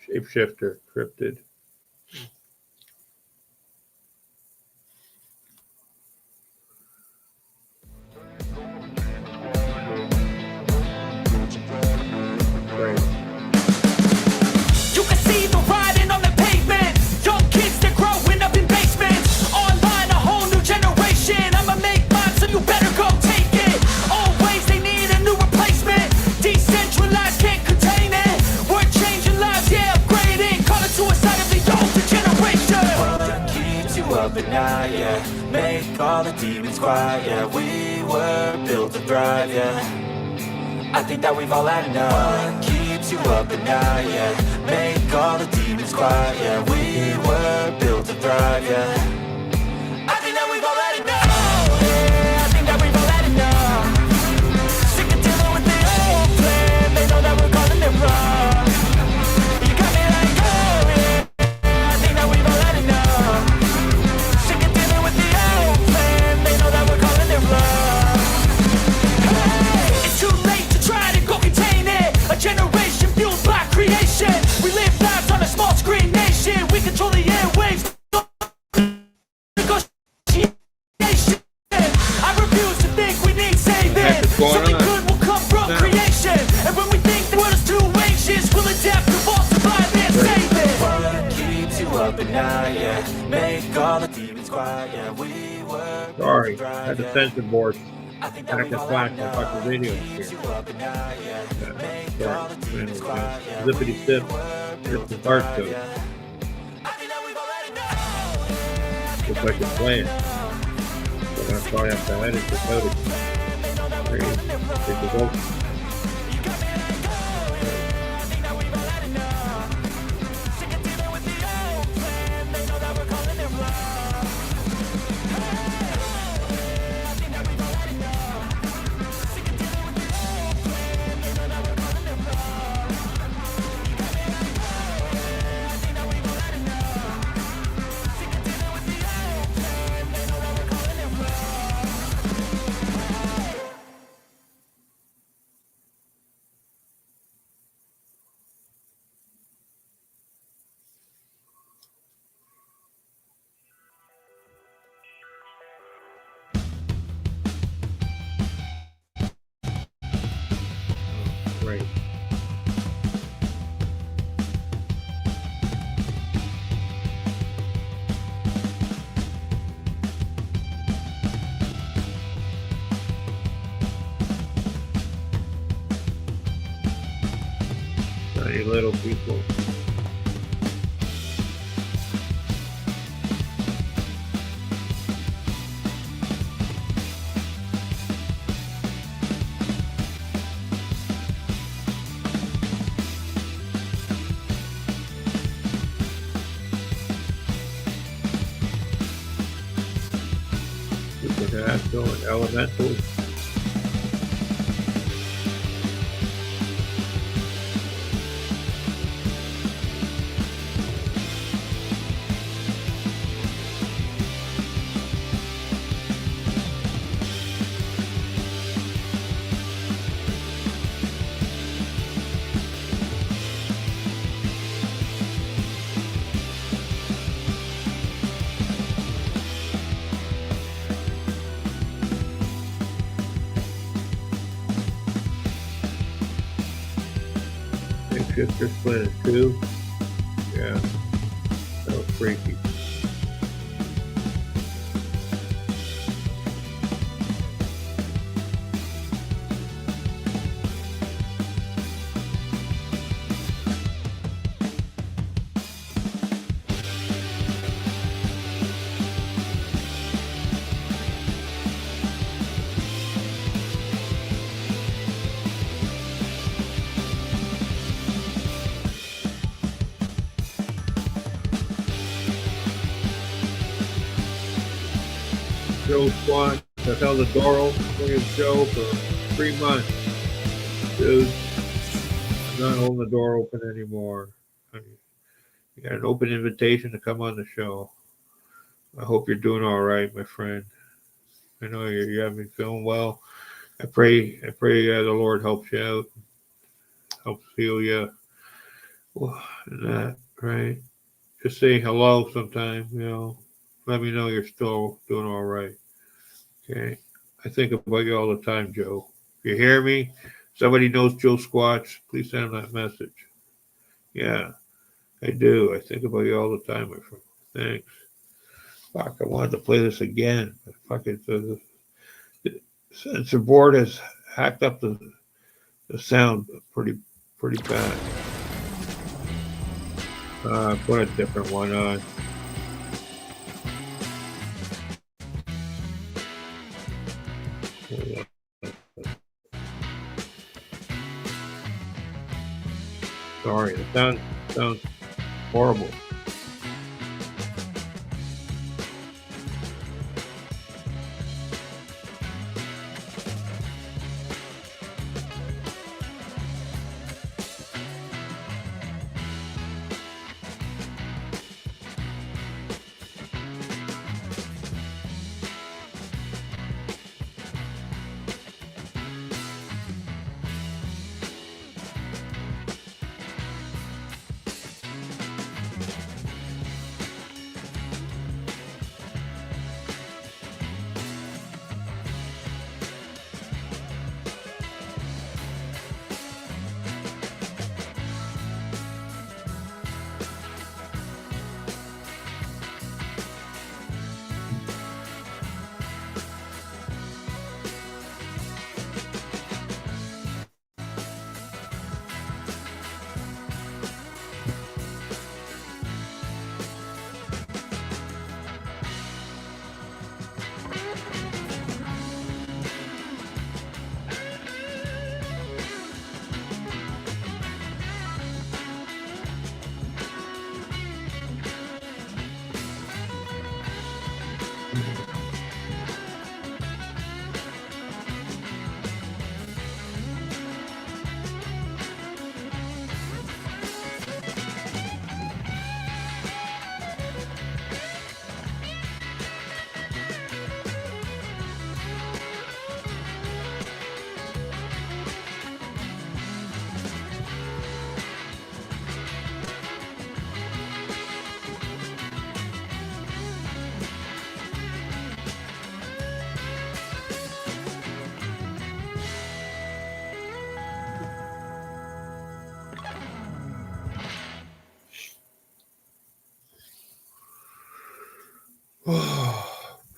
[SPEAKER 1] Shapeshifter, Cryptid.
[SPEAKER 6] up at night, yeah. Make all the demons quiet, yeah. We were built to thrive, yeah. I think that we've all had enough. What keeps you up at night, yeah. Make all the demons quiet, yeah. We were built to thrive, yeah. I think that we've all had enough. Yeah, I think that we've all had enough. Sick of dealing with the old plan. They know that we're calling it wrong. You got me like, oh yeah. I think that we've all had enough. Sick of dealing with the old plan. They know that we're calling it wrong. Hey, it's too late to try to go contain it. A generation fueled by creation. We live lives on a small screen nation. We control the airwaves. Negotiation. I refuse to think we need saving. Something good will come from creation. And when we think the world is too anxious, we'll adapt, evolve, survive, and save it. What keeps you up at night, yeah. Make all the demons quiet, yeah. We were
[SPEAKER 1] Sorry, I had the censor board.
[SPEAKER 6] I think
[SPEAKER 1] I
[SPEAKER 6] that
[SPEAKER 1] can
[SPEAKER 6] we've all
[SPEAKER 1] flash
[SPEAKER 6] had
[SPEAKER 1] my
[SPEAKER 6] enough.
[SPEAKER 1] fucking video here.
[SPEAKER 6] Keeps you up at night, yeah. Make all the demons
[SPEAKER 1] Sorry.
[SPEAKER 6] quiet, yeah.
[SPEAKER 1] Zippity zip. Rip the dark code.
[SPEAKER 6] I think that we've all had enough.
[SPEAKER 1] Looks like it's playing. So I'm probably have to edit the footage. Take the vote. Right. Tiny little people. Supernatural and elemental. Shapeshifters split in two. Yeah, that was freaky. Joe Squad, I've held the door open for your show for 3 months. Dude, I'm not holding the door open anymore. You got an open invitation to come on the show. I hope you're doing all right, my friend. I know you haven't been feeling well. I pray the Lord helps you out, helps heal you. Well, and that, right? Just say hello sometime, you know. Let me know you're still doing all right. Okay. I think about you all the time, Joe. If you hear me, somebody knows Joe Squatch, please send him that message. Yeah, I do. I think about you all the time, my friend. Thanks. Fuck, I wanted to play this again. Fuck it. The censor board has hacked up the sound pretty bad. Put a different one on. Sounds horrible.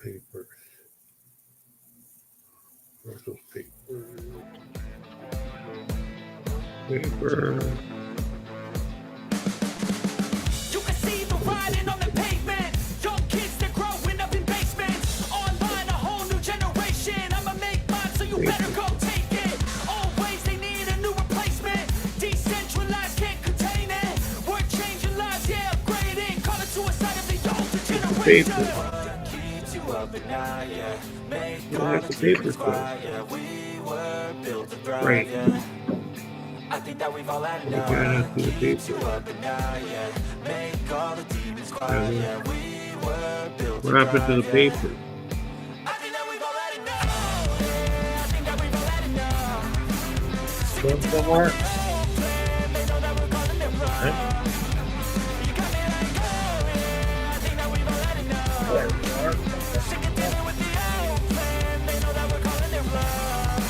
[SPEAKER 1] Papers. Where's those papers? Paper.
[SPEAKER 6] You can see the writing on the pavement. Young kids, they're growing up in basements. Online, a whole new generation. I'ma make mine, so you better go take it. Always, they need a new replacement. Decentralized, can't contain it. We're changing lives, yeah, upgrading. Call it suicide of the older generation. Keeps you up at night, yeah. Make all the demons quiet, yeah. We were built to thrive,
[SPEAKER 1] Right.
[SPEAKER 6] yeah. I think that we've all had enough. Keeps you up at night, yeah. Make all the demons quiet, yeah. We were built to
[SPEAKER 1] What happened to the
[SPEAKER 6] thrive, yeah.
[SPEAKER 1] paper?
[SPEAKER 6] I think that we've all had enough. Yeah, I think that we've all had enough.
[SPEAKER 1] Going somewhere?
[SPEAKER 6] They know that we're calling it wrong. You got me like, oh, yeah, I think that we've all had enough. Sick of dealing with the old plan. They know that we're calling it wrong.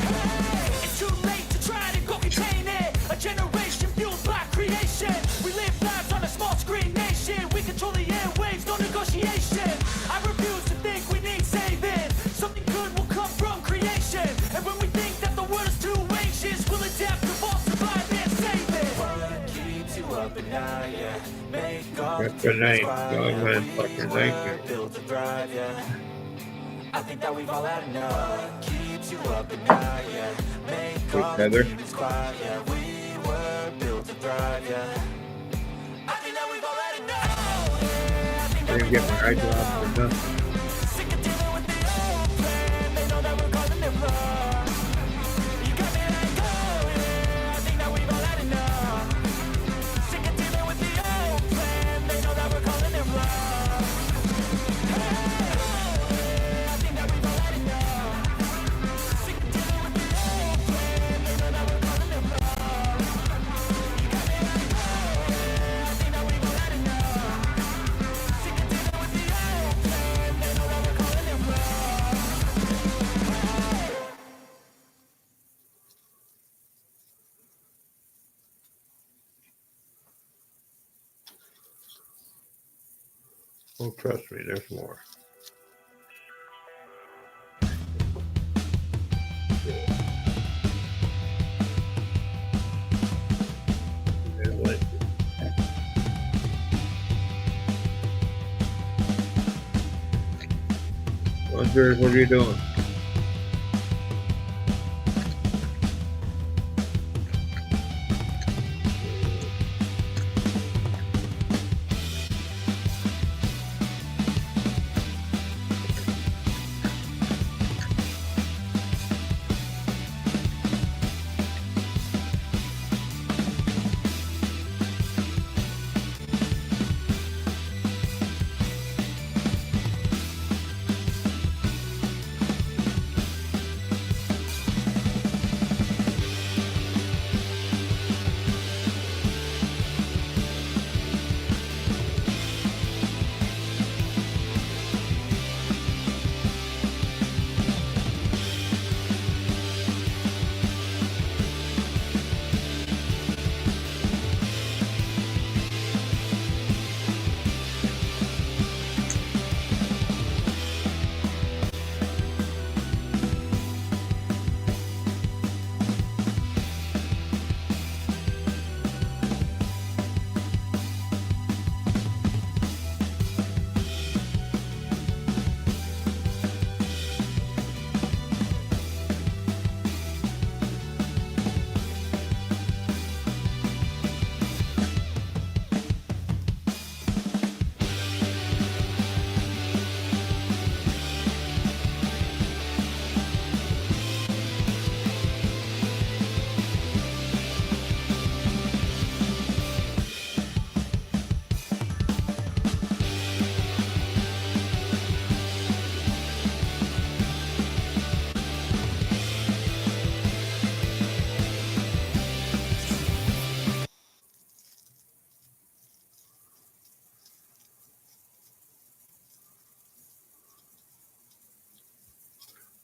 [SPEAKER 6] Hey, it's too late to try to go contain it. A generation fueled by creation. We live lives on a small screen nation. We control the airwaves, no negotiation. I refuse to think we need saving. Something good will come from creation. And when we think that the world is too anxious, we'll adapt, evolve, survive, and save it. What keeps you up at night, yeah. Make all the
[SPEAKER 1] Good night.
[SPEAKER 6] demons quiet,
[SPEAKER 1] Dogman
[SPEAKER 6] yeah.
[SPEAKER 1] fucking
[SPEAKER 6] We
[SPEAKER 1] nightmare.
[SPEAKER 6] were built to thrive, yeah. I think that we've all had enough. Keeps you up at night, yeah. Make all the
[SPEAKER 1] Heather.
[SPEAKER 6] demons quiet, yeah. We were built to thrive, yeah. I think that we've all had enough. Yeah, I think
[SPEAKER 1] I
[SPEAKER 6] that
[SPEAKER 1] didn't
[SPEAKER 6] we've
[SPEAKER 1] get
[SPEAKER 6] all
[SPEAKER 1] my
[SPEAKER 6] had
[SPEAKER 1] eye drops
[SPEAKER 6] enough.
[SPEAKER 1] or nothing.
[SPEAKER 6] Sick of dealing with the old plan. They know that we're calling it wrong. You got me like, oh, yeah, I think that we've all had enough. Sick of dealing with the old plan. They know that we're calling it wrong. Hey, oh, yeah, I think that we've all had enough. Sick of dealing with the old plan. They know that we're calling it wrong. You got me like, oh, yeah, I think that we've all had enough. Sick of dealing with the old plan. They know that we're calling it wrong.
[SPEAKER 1] Oh, trust me, there's more. There's like- Wonder, what are you doing?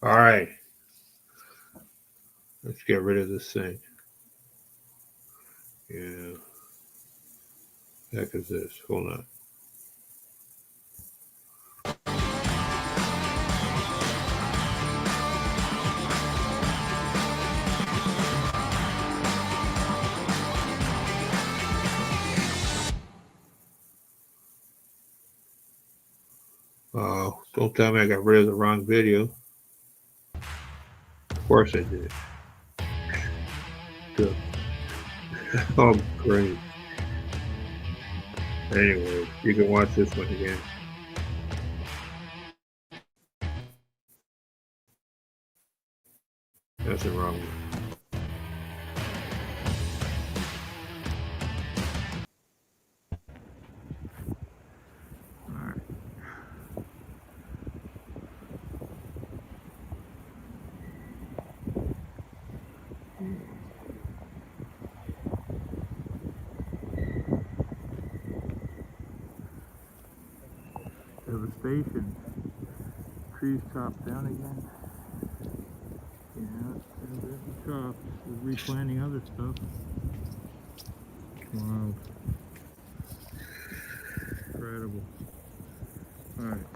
[SPEAKER 1] All right. Let's get rid of this thing. Yeah. Heck is this? Hold on. Oh, don't tell me I got rid of the wrong video. Of course I did. Good. Oh, great. Anyway, you can watch this one again. Nothing wrong with it.
[SPEAKER 4] Devastation. Trees chopped down again. Yeah, there's the chops. They're replanting other stuff. Wow. Incredible. Alright.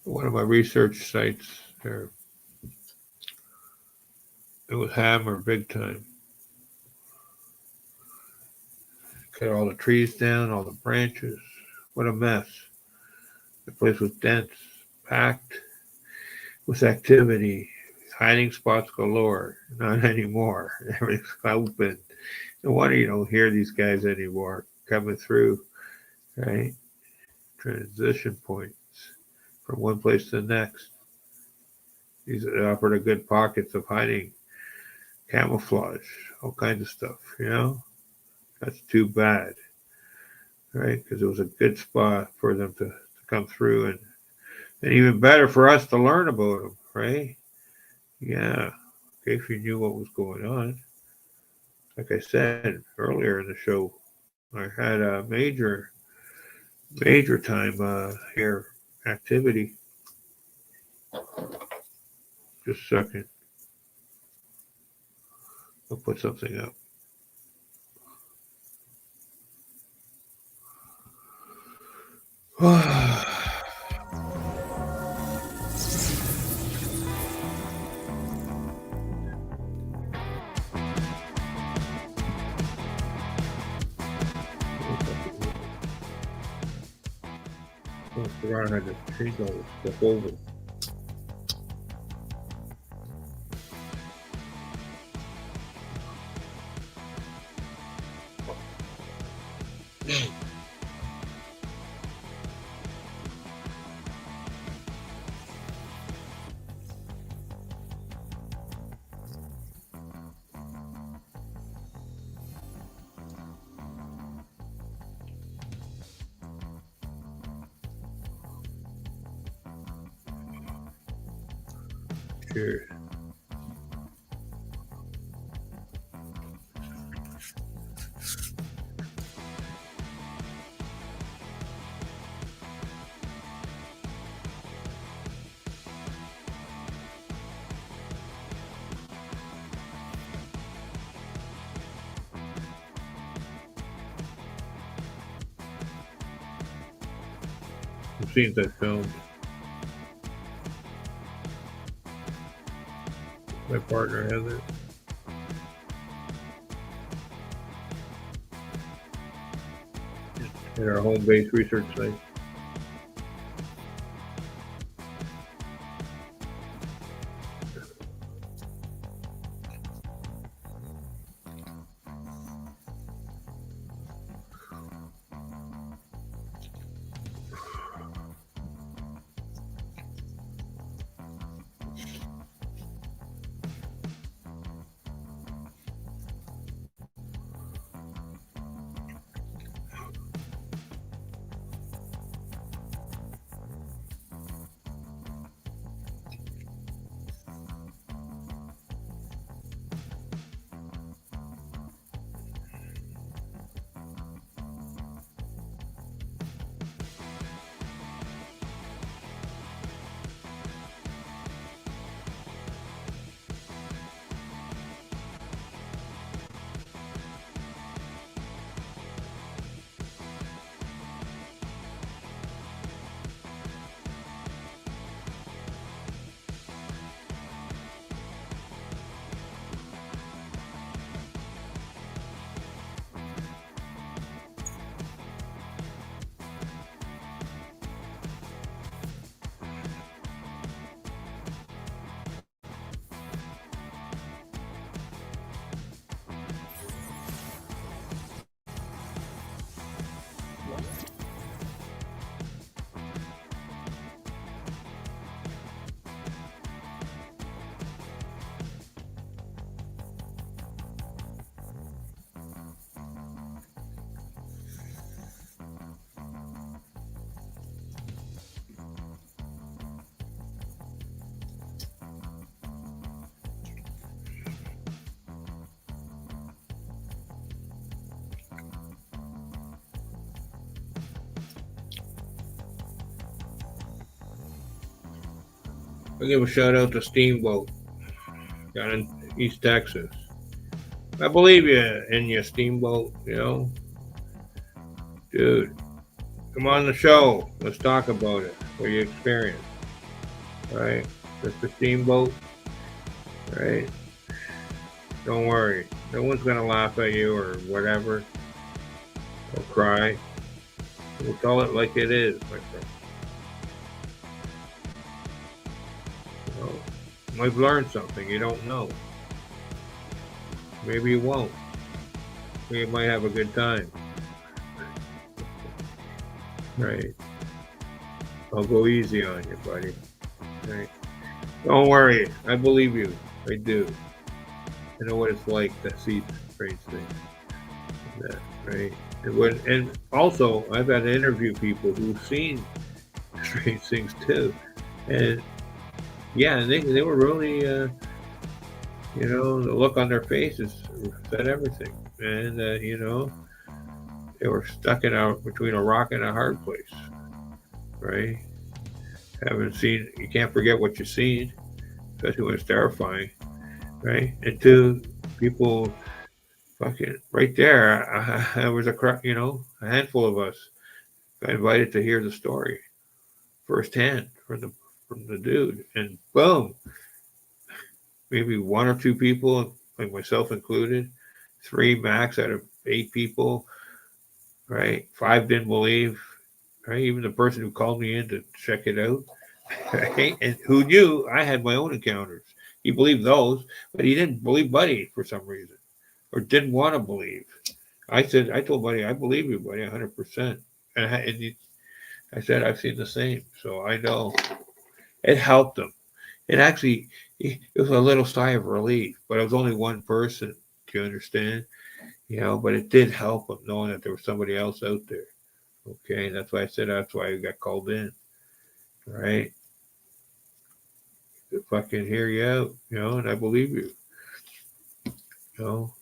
[SPEAKER 1] One of my research sites there. It was hammer big time. Cut all the trees down, all the branches. What a mess. The place was dense, packed with activity, hiding spots galore. Not anymore. Everything's open. No wonder you don't hear these guys anymore coming through, right? Transition points from one place to the next. These offered a good pockets of hiding, camouflage, all kinds of stuff, you know? That's too bad, right? Because it was a good spot for them to come through and even better for us to learn about them, right? Yeah, if you knew what was going on. Like I said earlier in the show, I had a major time here activity. Just a second. I'll put something up. I had to change all this stuff over. Sure. The scenes I filmed. My partner has it. At our home-based research site. I'll give a shout out to Steamboat down in East Texas. I believe you in your Steamboat, you know. Dude, come on the show. Let's talk about it. What you experienced. Right? Mr. Steamboat. Right? Don't worry. No one's going to laugh at you or whatever. Or cry. We'll tell it like it is, my friend. You know, you might learn something you don't know. Maybe you won't. Maybe you might have a good time. Right. I'll go easy on you, buddy. Right. Don't worry. I believe you. I do. I know what it's like to see strange things. That, right. And also, I've had to interview people who've seen strange things too. And yeah, they were really, you know, the look on their faces said everything. And, you know, they were stuck between a rock and a hard place. Right? Haven't seen, you can't forget what you've seen, especially when it's terrifying. Right? And two, people fucking right there, there was you know, a handful of us got invited to hear the story firsthand from the dude, and boom, maybe one or two people, like myself included, 3 max out of 8 people, right? 5 didn't believe, right? Even the person who called me in to check it out, right? And who knew I had my own encounters. He believed those, but he didn't believe Buddy for some reason, or didn't want to believe. I told Buddy, I believe you, Buddy, 100%. And I said, I've seen the same, so I know. It helped him. It actually, it was a little sigh of relief, but it was only one person. Do you understand? You know, but it did help him knowing that there was somebody else out there. Okay, that's why I said that's why I got called in. Right? To fucking hear you out, you know, and I believe you. You know,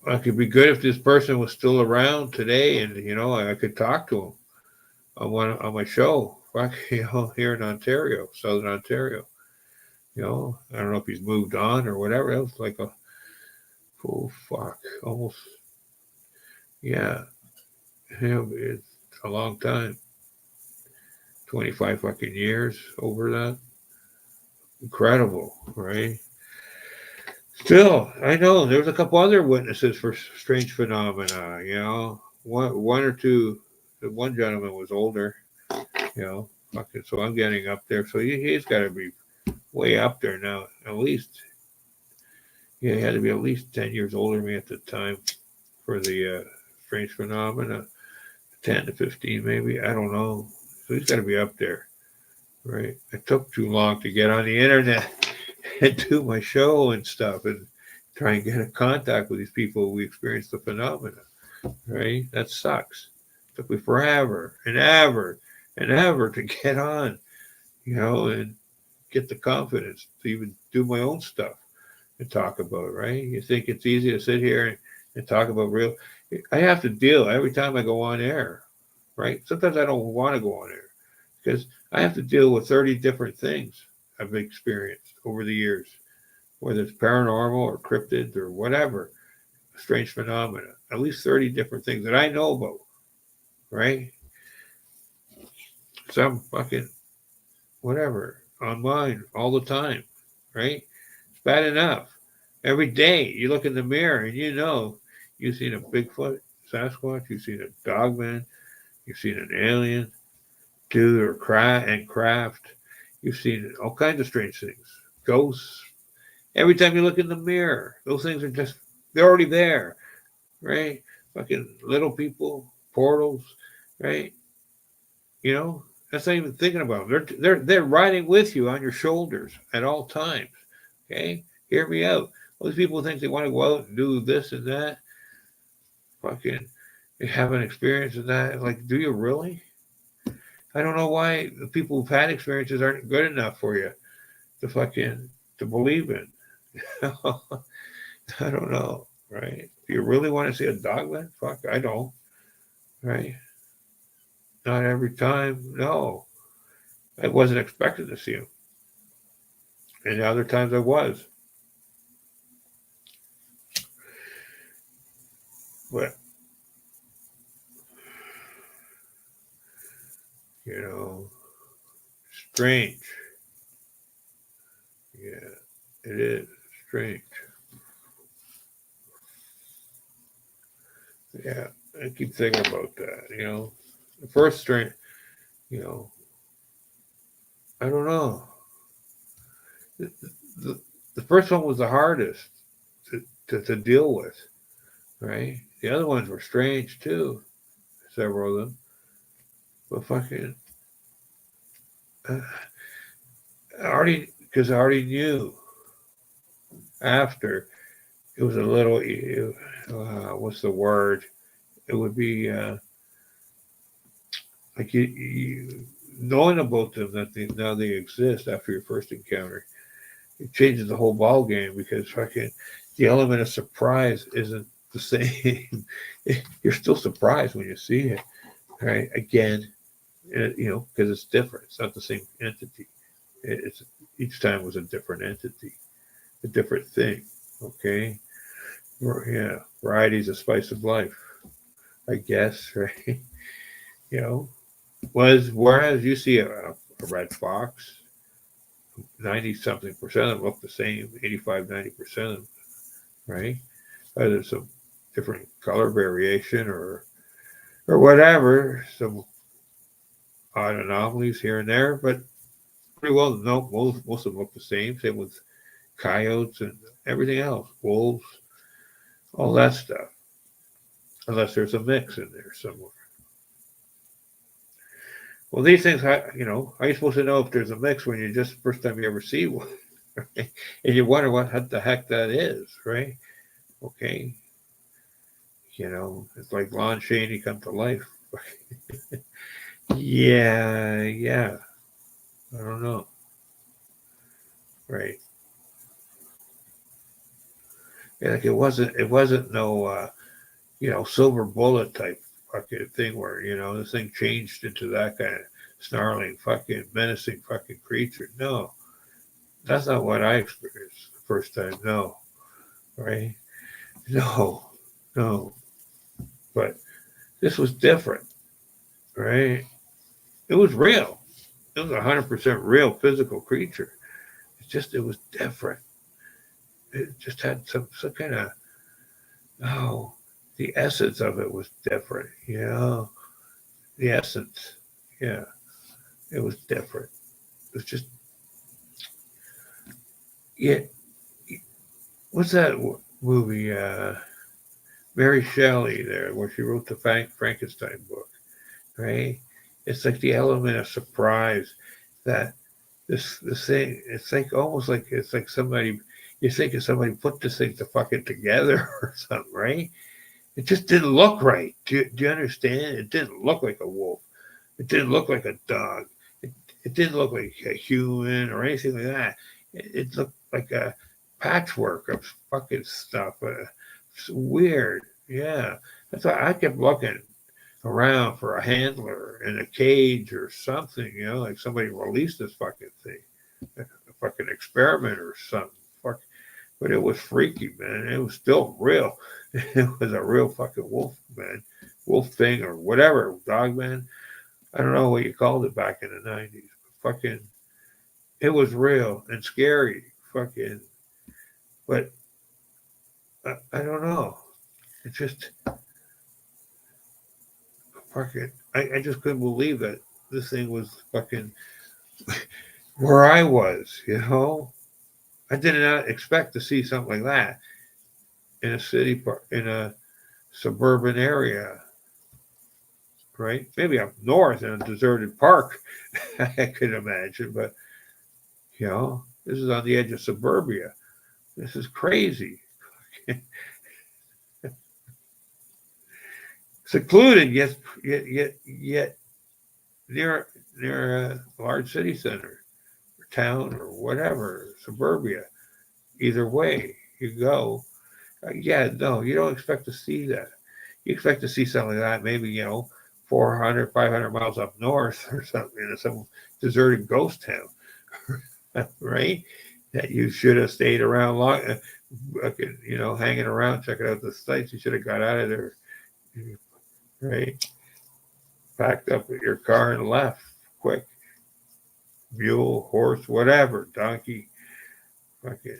[SPEAKER 1] it could be good if this person was still around today, and you know, I could talk to him on my show. Fuck, you know, here in Ontario, Southern Ontario. You know, I don't know if he's moved on or whatever. It was like almost, yeah. You know, it's a long time. 25 fucking years over that. Incredible, right? Still, I know there's a couple other witnesses for strange phenomena. You know, one or two. The one gentleman was older. You know, fucking. So I'm getting up there. So he's got to be way up there now. At least, yeah, he had to be at least 10 years older than me at the time for the strange phenomena. 10 to 15, maybe. I don't know. So he's got to be up there, right? It took too long to get on the internet and do my show and stuff and try and get in contact with these people who experienced the phenomena, right? That sucks. It took me forever and ever and ever to get on, you know, and get the confidence to even do my own stuff and talk about it, right? You think it's easy to sit here and talk about real. I have to deal every time I go on air, right? Sometimes I don't want to go on air because I have to deal with 30 different things I've experienced over the years, whether it's paranormal or cryptids or whatever, strange phenomena, at least 30 different things that I know about, right? Some fucking whatever on mine all the time, right? It's bad enough. Every day you look in the mirror and you know you've seen a Bigfoot, Sasquatch, you've seen a Dogman, you've seen an alien, dude, or craft. You've seen all kinds of strange things, ghosts. Every time you look in the mirror, those things are they're already there, right? Fucking little people, portals, right? You know, that's not even thinking about them. They're riding with you on your shoulders at all times. Okay, hear me out. All these people think they want to go out and do this and that. Fucking, they have an experience of that. Like, do you really? I don't know why the people who've had experiences aren't good enough for you to believe in. I don't know, right? Do you really want to see a dogman? Fuck, I don't, right? Not every time. No, I wasn't expecting to see him. And other times I was. But, you know, strange. Yeah, it is strange. Yeah, I keep thinking about that, you know. The first strange, you know, I don't know. The, the, the first one was the hardest to deal with, right? The other ones were strange too, several of them. But fucking, uh, because I already knew after it was a little, what's the word? It would be like you knowing about them that now they exist after your first encounter. It changes the whole ball game because fucking the element of surprise isn't the same. You're still surprised when you see it, right? Again, you know, because it's different. It's not the same entity. It's each time was a different entity, a different thing. Okay, yeah, variety's a spice of life, I guess, right? You know, whereas you see a red fox, 90-something% of them look the same, 85-90% of them, right? There's some different color variation or whatever, some odd anomalies here and there, but pretty well no, most of them look the same. Same with coyotes and everything else, wolves, all that stuff, unless there's a mix in there somewhere. Well, these things, you know, how are you supposed to know if there's a mix when you just first time you ever see one, right? And you wonder what the heck that is, right? Okay, you know, it's like Lon Chaney come to life. yeah, I don't know, right? Yeah, like it wasn't no, you know, silver bullet type fucking thing where, you know, this thing changed into that kind of snarling, fucking menacing fucking creature. No, that's not what I experienced the first time. No, right? No, no. But this was different, right? It was real. It was 100% real physical creature. It was different. It just had some kind of, oh, the essence of it was different, you know? The essence, yeah, it was different. It was just, yeah. What's that movie? Mary Shelley there, where she wrote the Frankenstein book, right? It's like the element of surprise that this thing. It's like almost like it's like somebody. You think if somebody put this thing to fucking together or something, right? It just didn't look right. Do you understand? It didn't look like a wolf. It didn't look like a dog. It didn't look like a human or anything like that. It looked like a patchwork of fucking stuff. It's weird. Yeah. That's why I kept looking around for a handler in a cage or something, you know, like somebody released this fucking thing, a fucking experiment or something. Fuck. But it was freaky, man. It was still real. It was a real fucking wolf, man. Wolf thing or whatever, Dogman. I don't know what you called it back in the 90s. Fucking, it was real and scary. Fucking, but I don't know. It just, fucking, I just couldn't believe that this thing was fucking where I was, you know? I did not expect to see something like that in a city, in a suburban area, right? Maybe up north in a deserted park, I could imagine, but, you know, this is on the edge of suburbia. This is crazy. Secluded, yet near a large city center, or town, or whatever, suburbia. Either way you go, yeah, no, you don't expect to see that. You expect to see something like that, maybe, you know, 400, 500 miles up north or something in some deserted ghost town, right? that you should have stayed around long, hanging around, checking out the sites. You should have got out of there, right? Packed up your car and left quick. Mule, horse, whatever, donkey, fucking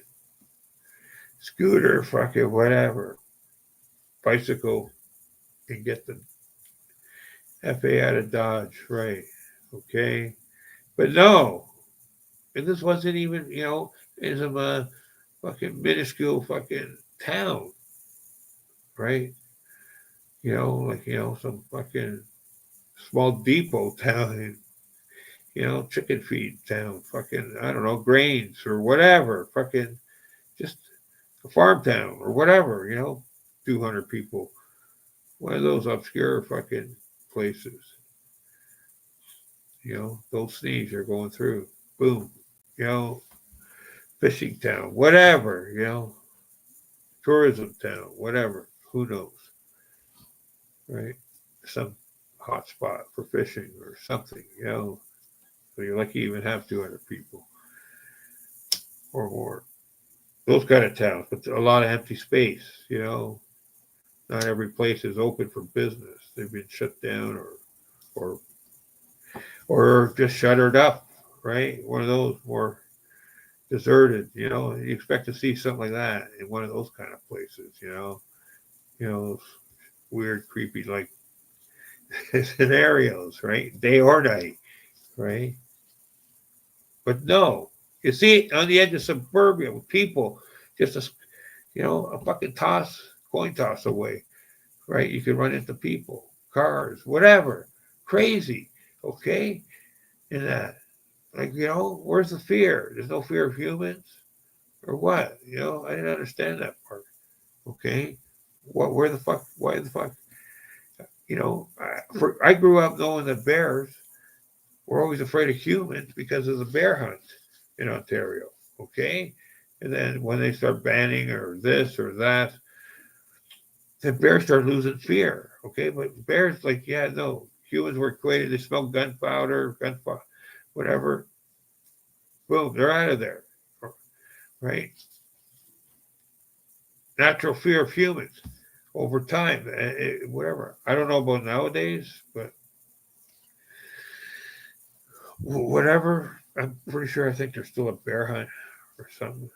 [SPEAKER 1] scooter, fucking whatever, bicycle, and get the FA out of Dodge, right? Okay, but no, and this wasn't even, in some fucking minuscule fucking town, right? Some fucking small depot town, chicken feed town, fucking, I don't know, grains or whatever, fucking just a farm town or whatever, 200 people. One of those obscure fucking places. Those sneeze you're going through. Boom. Fishing town, whatever, tourism town, whatever. Who knows? Right? Some hot spot for fishing or something, So you're lucky you even have 200 people or more. Those kind of towns, but a lot of empty space, Not every place is open for business. They've been shut down or just shuttered up, right? One of those more deserted, You expect to see something like that in one of those kind of places, those weird, creepy, like scenarios, right? Day or night, right? But no, you see it on the edge of suburbia with people just a fucking coin toss away, right? You could run into people, cars, whatever, crazy, okay? And that, where's the fear? There's no fear of humans or what? I didn't understand that part, okay? Where the fuck, why the fuck? I grew up knowing that bears were always afraid of humans because of the bear hunt in Ontario, okay? And then when they start banning or this or that, the bears start losing fear, okay? But bears, humans were equated, they smell gunpowder, whatever. Boom, they're out of there, right? Natural fear of humans over time, whatever. I don't know about nowadays, but whatever. I'm pretty sure I think there's still a bear hunt or something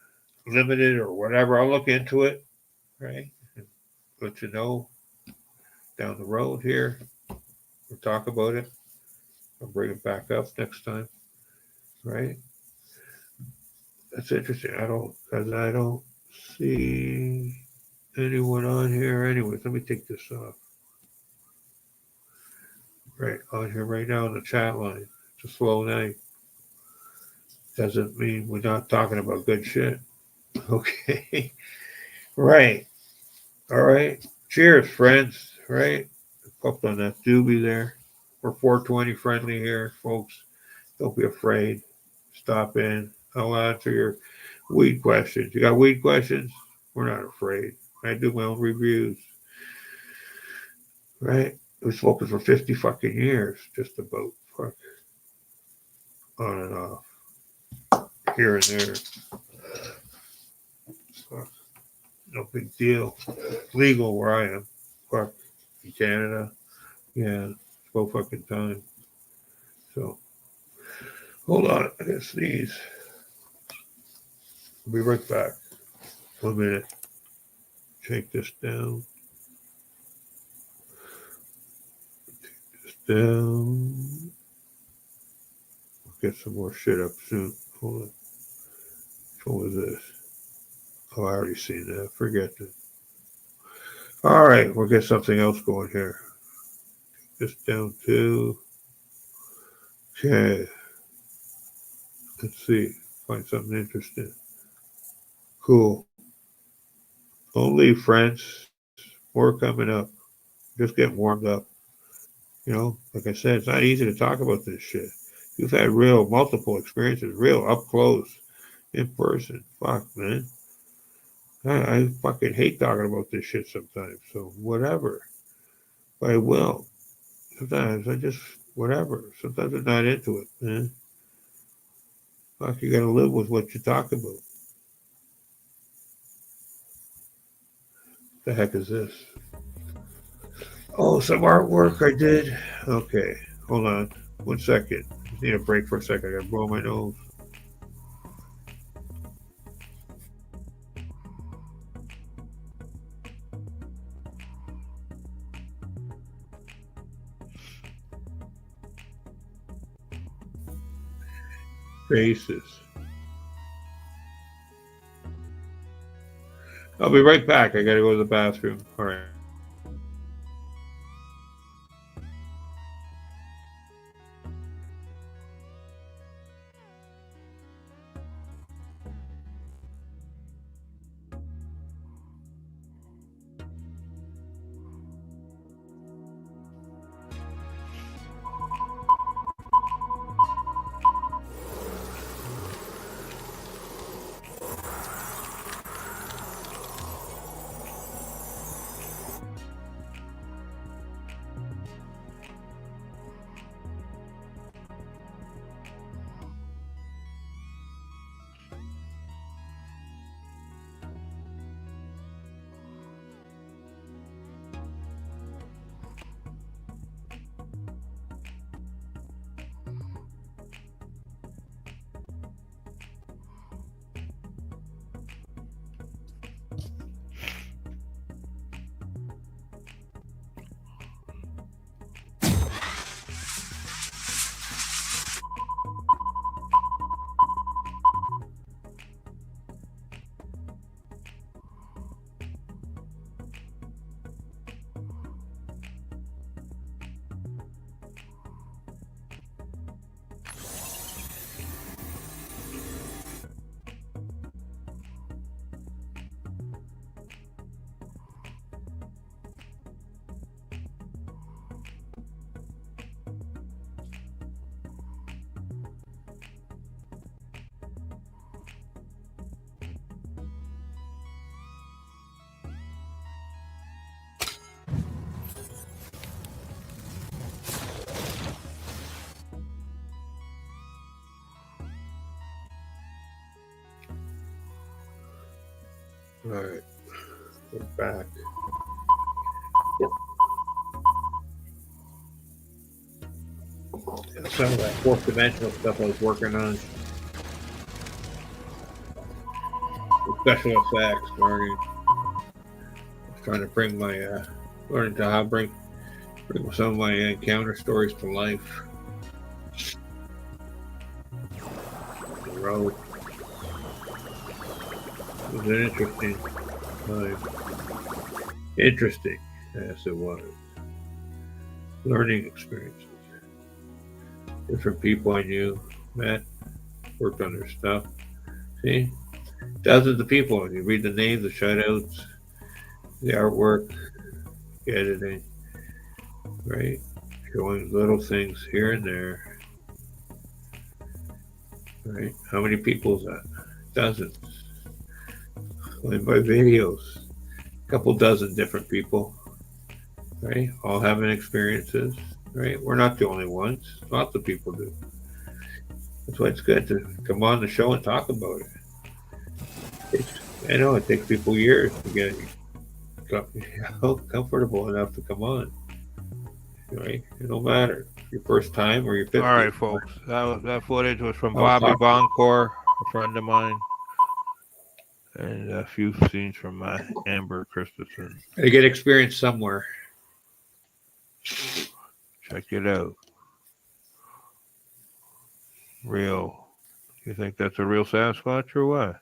[SPEAKER 1] limited or whatever. I'll look into it, right? And let you know down the road here. We'll talk about it. I'll bring it back up next time, right? That's interesting. I don't see anyone on here. Anyways, let me take this off. Right on here right now in the chat line. It's a slow night. Doesn't mean we're not talking about good shit. Okay. Right. All right. Cheers, friends. Right. Fucked on that doobie there. We're 420 friendly here, folks. Don't be afraid. Stop in. I'll answer your weed questions. You got weed questions? We're not afraid. I do my own reviews. Right? I was smoking for 50 fucking years, just about. Fuck. On and off. Here and there. Fuck. No big deal. Legal where I am. Fuck. In Canada. Yeah. It's about fucking time. So. Hold on. I gotta sneeze. I'll be right back. 1 minute. Take this down. Take this down. I'll get some more shit up soon. Hold on. What was this? Oh, I already seen that. Forget it. All right. We'll get something else going here. Take this down too. Okay. Let's see. Find something interesting. Cool. Don't leave, friends. More coming up. Just get warmed up. Like I said, it's not easy to talk about this shit. You've had real multiple experiences, real up close, in person. Fuck, man. I fucking hate talking about this shit sometimes. So whatever. But I will. Sometimes I just whatever. Sometimes I'm not into it, man. Fuck, you gotta live with what you talk about. The heck is this? Oh, some artwork I did. Okay, hold on. 1 second. Need a break for a second. I gotta blow my nose. Faces. I'll be right back. I gotta go to the bathroom. All right. All right. We're back. Some of that fourth dimensional stuff I was working on. The special effects, learning. I was trying to bring my learning to how to bring some of my encounter stories to life. The road. It was an interesting time. Interesting, yes, it was. Learning experiences. Different people I knew, met, worked on their stuff. See? Dozens of people. You read the names, the shoutouts, the artwork, the editing, right? Showing little things here and there. Right? How many people is that? Dozens. Only by videos. A couple dozen different people. Right? All having experiences. Right? We're not the only ones. Lots of people do. That's why it's good to come on the show and talk about it. I know it takes people years to get comfortable enough to come on. Right? It don't matter. Your first time or your 50th.
[SPEAKER 4] All right, folks. That footage was from
[SPEAKER 1] I'll
[SPEAKER 4] Bobby
[SPEAKER 1] talk.
[SPEAKER 4] Boncourt, a friend of mine, and a few scenes from Amber Christensen.
[SPEAKER 1] I get experience somewhere.
[SPEAKER 4] Check it out. Real. You think that's a real Sasquatch or what?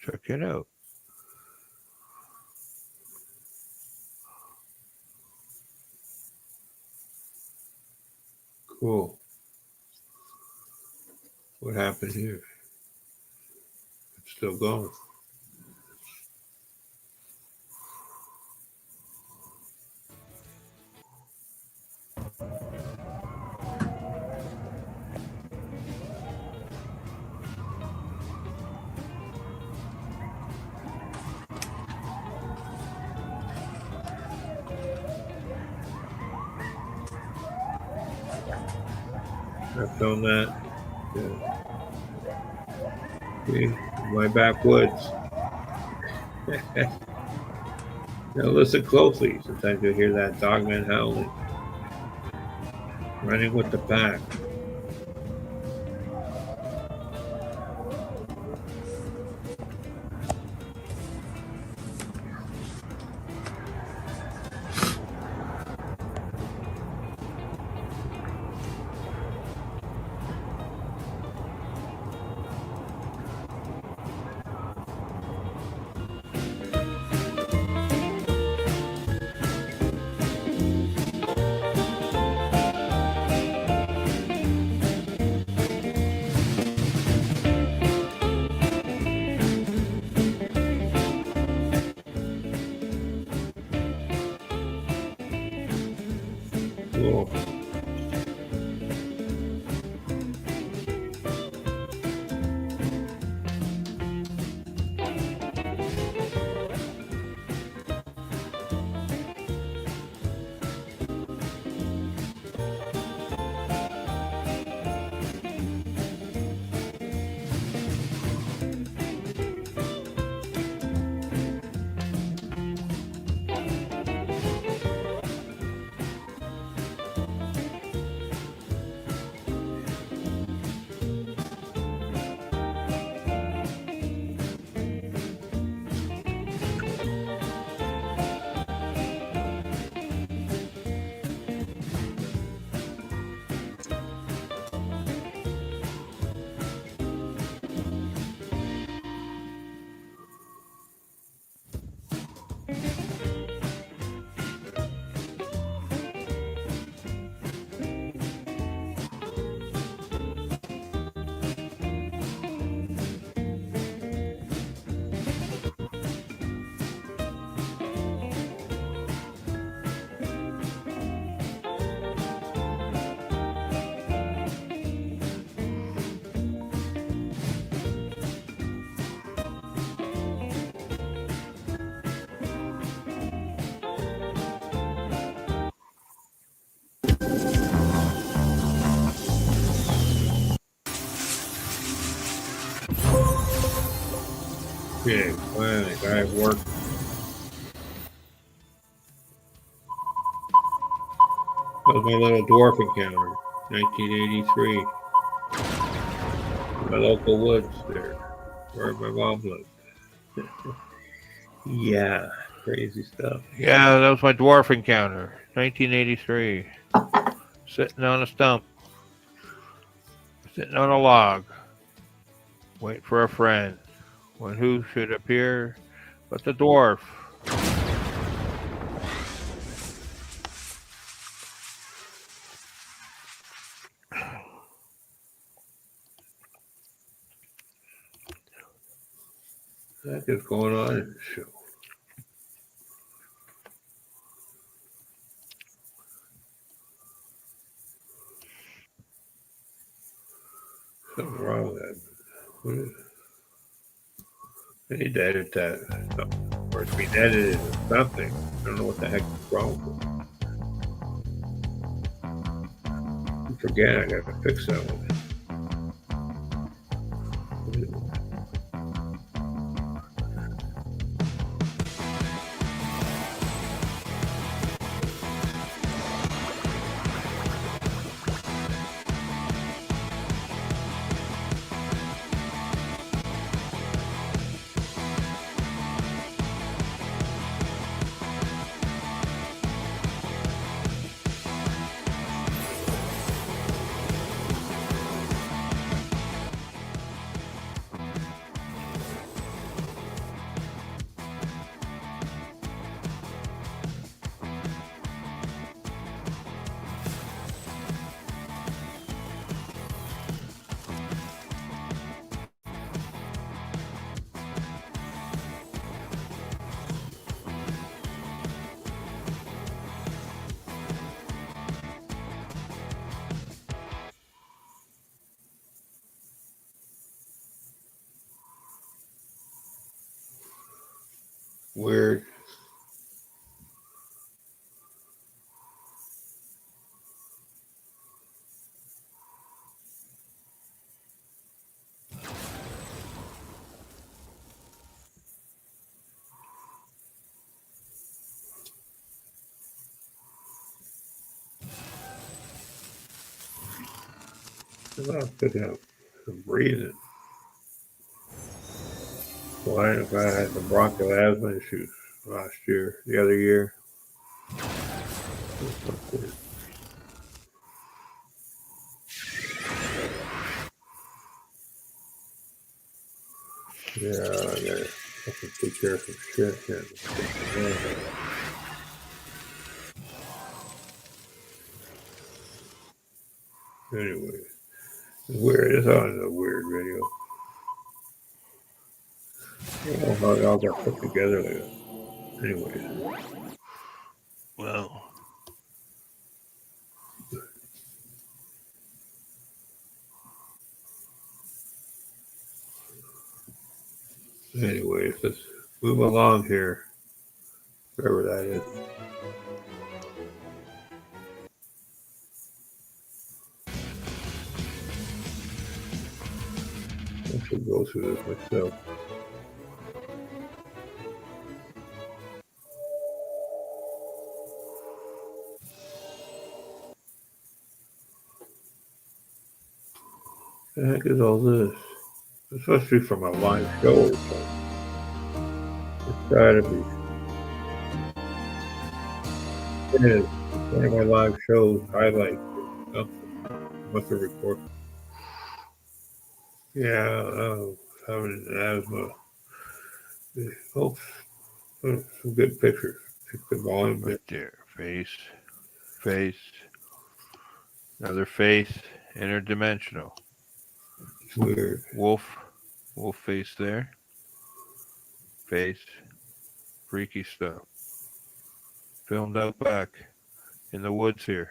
[SPEAKER 4] Check it out.
[SPEAKER 1] Cool. What happened here? It's still going. I've done that. Yeah. See, my backwoods. Now listen closely. Sometimes you'll hear that dogman howling, running with the pack. Cool. Okay, finally, guy worked. That was my little dwarf encounter, 1983. My local woods there, where my mom lived. Yeah, crazy stuff. Yeah, that was my dwarf encounter, 1983. Sitting on a stump, sitting on a log, waiting for a friend. When who should appear but the dwarf? What is going on in the show? Something wrong with that. What is, I need to edit that. Or it's being edited or something. I don't know what the heck is wrong with it. I forget, I gotta fix that one. Weird. I'm picking up some breathing. Well, I had some bronchial asthma issues the other year. Yeah, I gotta fucking take care of some shit. Yeah. Anyway, it's weird. It's always a weird video. I don't know how it all got put together like that. Anyways,
[SPEAKER 4] Well,
[SPEAKER 1] let's move along here. Wherever that is. I should go through this myself. The heck is all this? It's supposed to be from a live show or something. It's gotta be. It is. It's one of my live shows, highlights or something. Must have recorded. Yeah, having asthma. Folks, some good pictures. Check the volume
[SPEAKER 4] right there. Face, another face, interdimensional.
[SPEAKER 1] It's weird.
[SPEAKER 4] Wolf face there. Face, freaky stuff. Filmed out back in the woods here.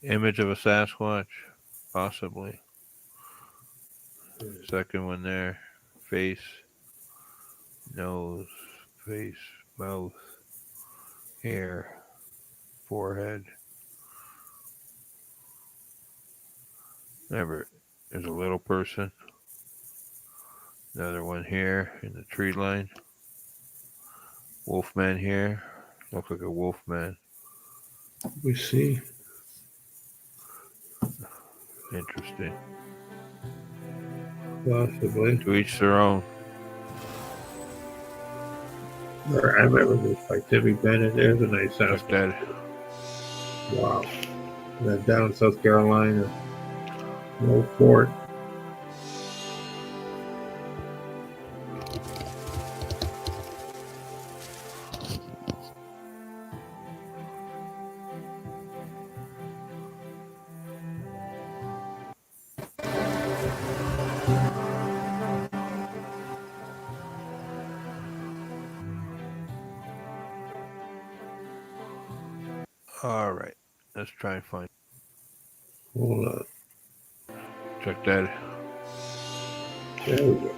[SPEAKER 4] Image of a Sasquatch, possibly. Second one there. Face, nose, face, mouth, hair, forehead. Remember, there's a little person. Another one here in the tree line. Wolfman here. Looks like a wolfman.
[SPEAKER 1] We see.
[SPEAKER 4] Interesting.
[SPEAKER 1] Possibly.
[SPEAKER 4] To each their own.
[SPEAKER 1] I remember this by Timmy Bennett. There's a nice house.
[SPEAKER 4] Just dead.
[SPEAKER 1] Wow. That down in South Carolina. No fort.
[SPEAKER 4] All right. Let's try and find.
[SPEAKER 1] Hold on.
[SPEAKER 4] Check that.
[SPEAKER 1] There we go.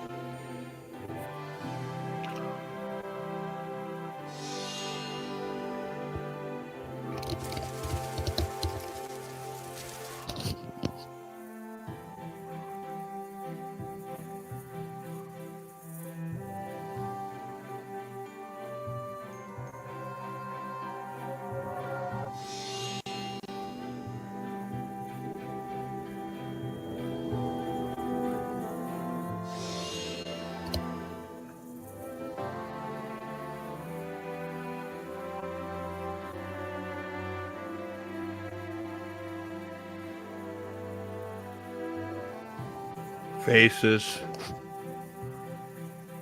[SPEAKER 4] Faces.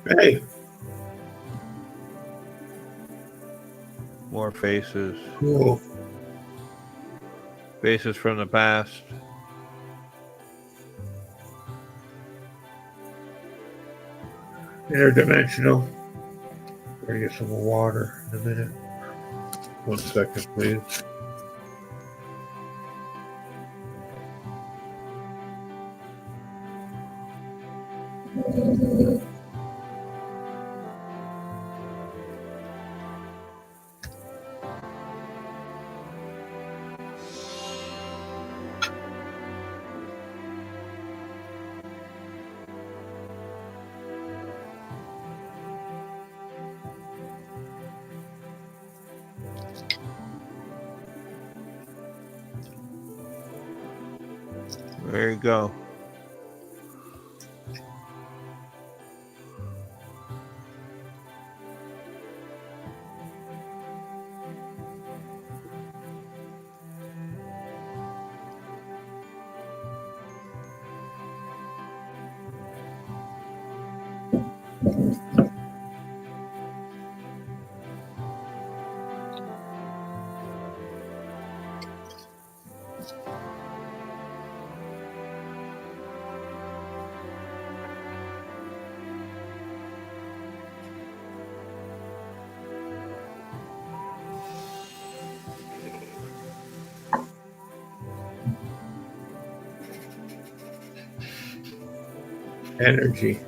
[SPEAKER 1] Hey,
[SPEAKER 4] More faces.
[SPEAKER 1] cool.
[SPEAKER 4] Faces from the past.
[SPEAKER 1] Interdimensional. We're gonna get some more water in a minute. 1 second, please. There you go. Energy.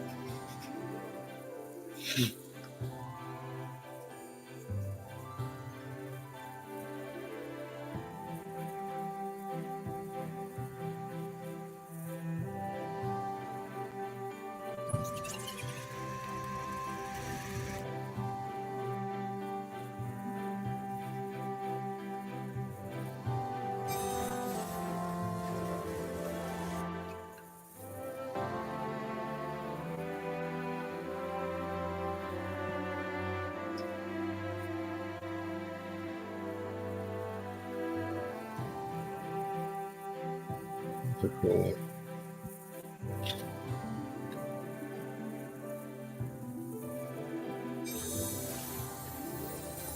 [SPEAKER 1] That's a cool one.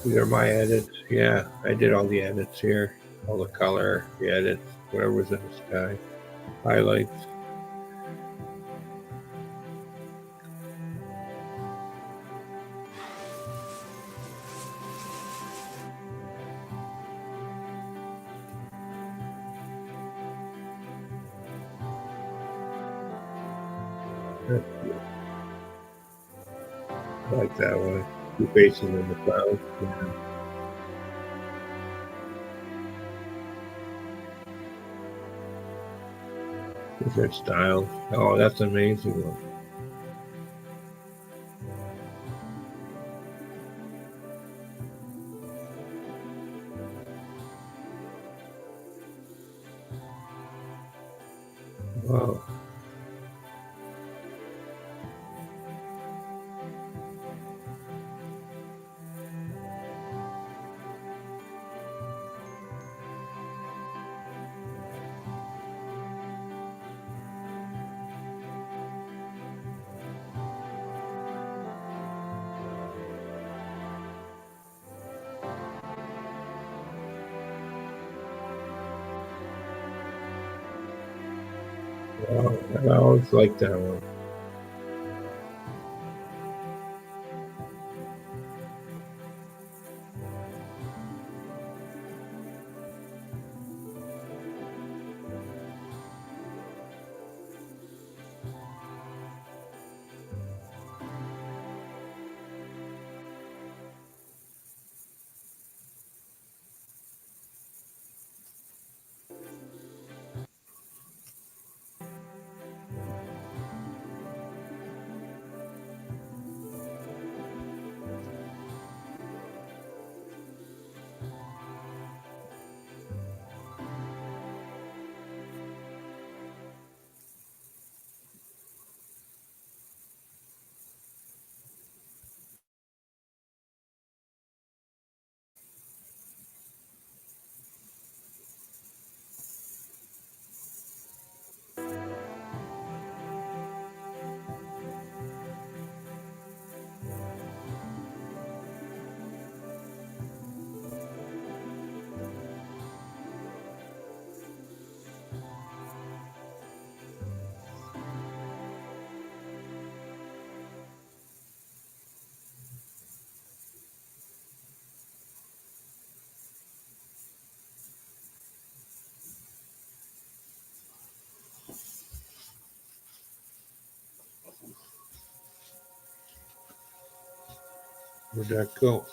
[SPEAKER 1] These are my edits. Yeah, I did all the edits here. All the color, the edits, whatever was in the sky. Highlights. I like that one. Two faces in the clouds. Yeah. Different styles. Oh, that's an amazing one. Wow. Wow. I always like that one. Where'd that go?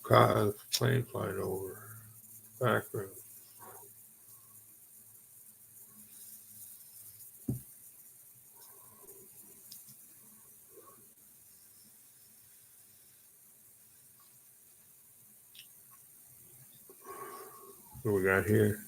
[SPEAKER 1] Plane flying over. Background. What we got here?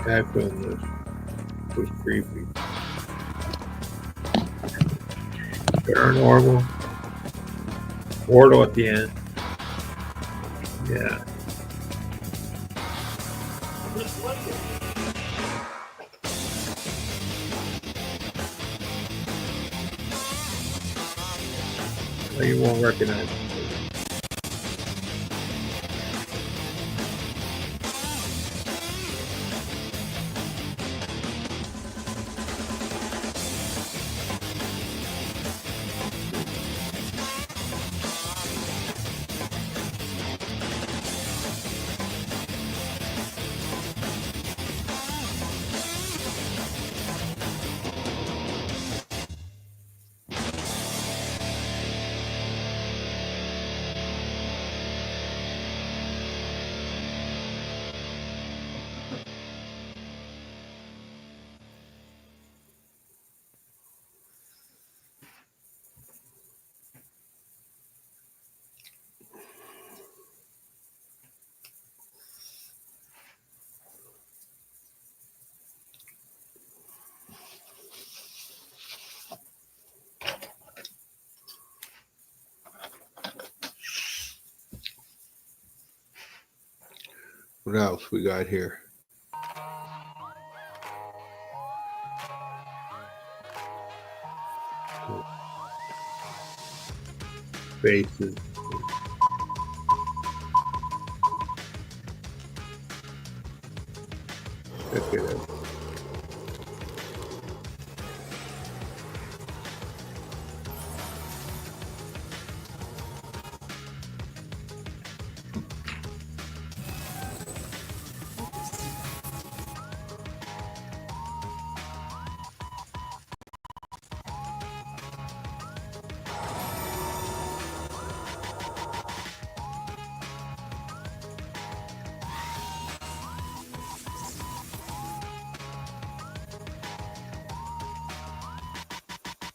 [SPEAKER 1] Background was creepy. Paranormal. Portal at the end. Yeah. Oh, you won't recognize it. What else we got here? Faces. Check it out.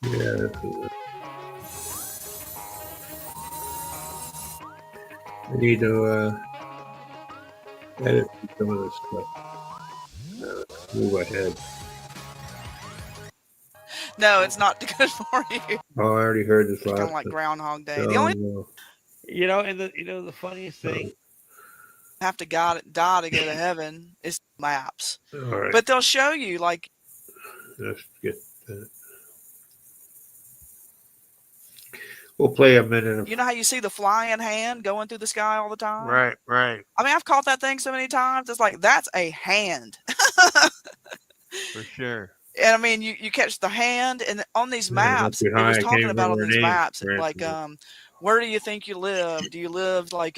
[SPEAKER 1] Yeah, this is it. I need to edit some of this stuff. Move ahead.
[SPEAKER 7] No, it's not good for you.
[SPEAKER 1] Oh, I already heard this
[SPEAKER 7] Kind
[SPEAKER 1] last
[SPEAKER 7] of like
[SPEAKER 1] time.
[SPEAKER 7] Groundhog Day.
[SPEAKER 1] No,
[SPEAKER 7] The only
[SPEAKER 1] no.
[SPEAKER 4] And the funniest thing,
[SPEAKER 7] have to die to go to heaven is maps.
[SPEAKER 1] All right.
[SPEAKER 7] But they'll show you like
[SPEAKER 1] Let's get that. We'll play a minute of.
[SPEAKER 7] you know how you see the flying hand going through the sky all the time?
[SPEAKER 4] right.
[SPEAKER 7] I mean, I've caught that thing so many times. It's like that's a hand.
[SPEAKER 4] For sure.
[SPEAKER 7] And I mean, you catch the hand, and on these
[SPEAKER 1] Yeah, up
[SPEAKER 7] maps, it
[SPEAKER 1] behind,
[SPEAKER 7] was
[SPEAKER 1] I
[SPEAKER 7] talking
[SPEAKER 1] can't
[SPEAKER 7] about on
[SPEAKER 1] remember
[SPEAKER 7] these
[SPEAKER 1] her name,
[SPEAKER 7] maps,
[SPEAKER 1] for
[SPEAKER 7] like
[SPEAKER 1] instance.
[SPEAKER 7] where do you think you live? Do you live like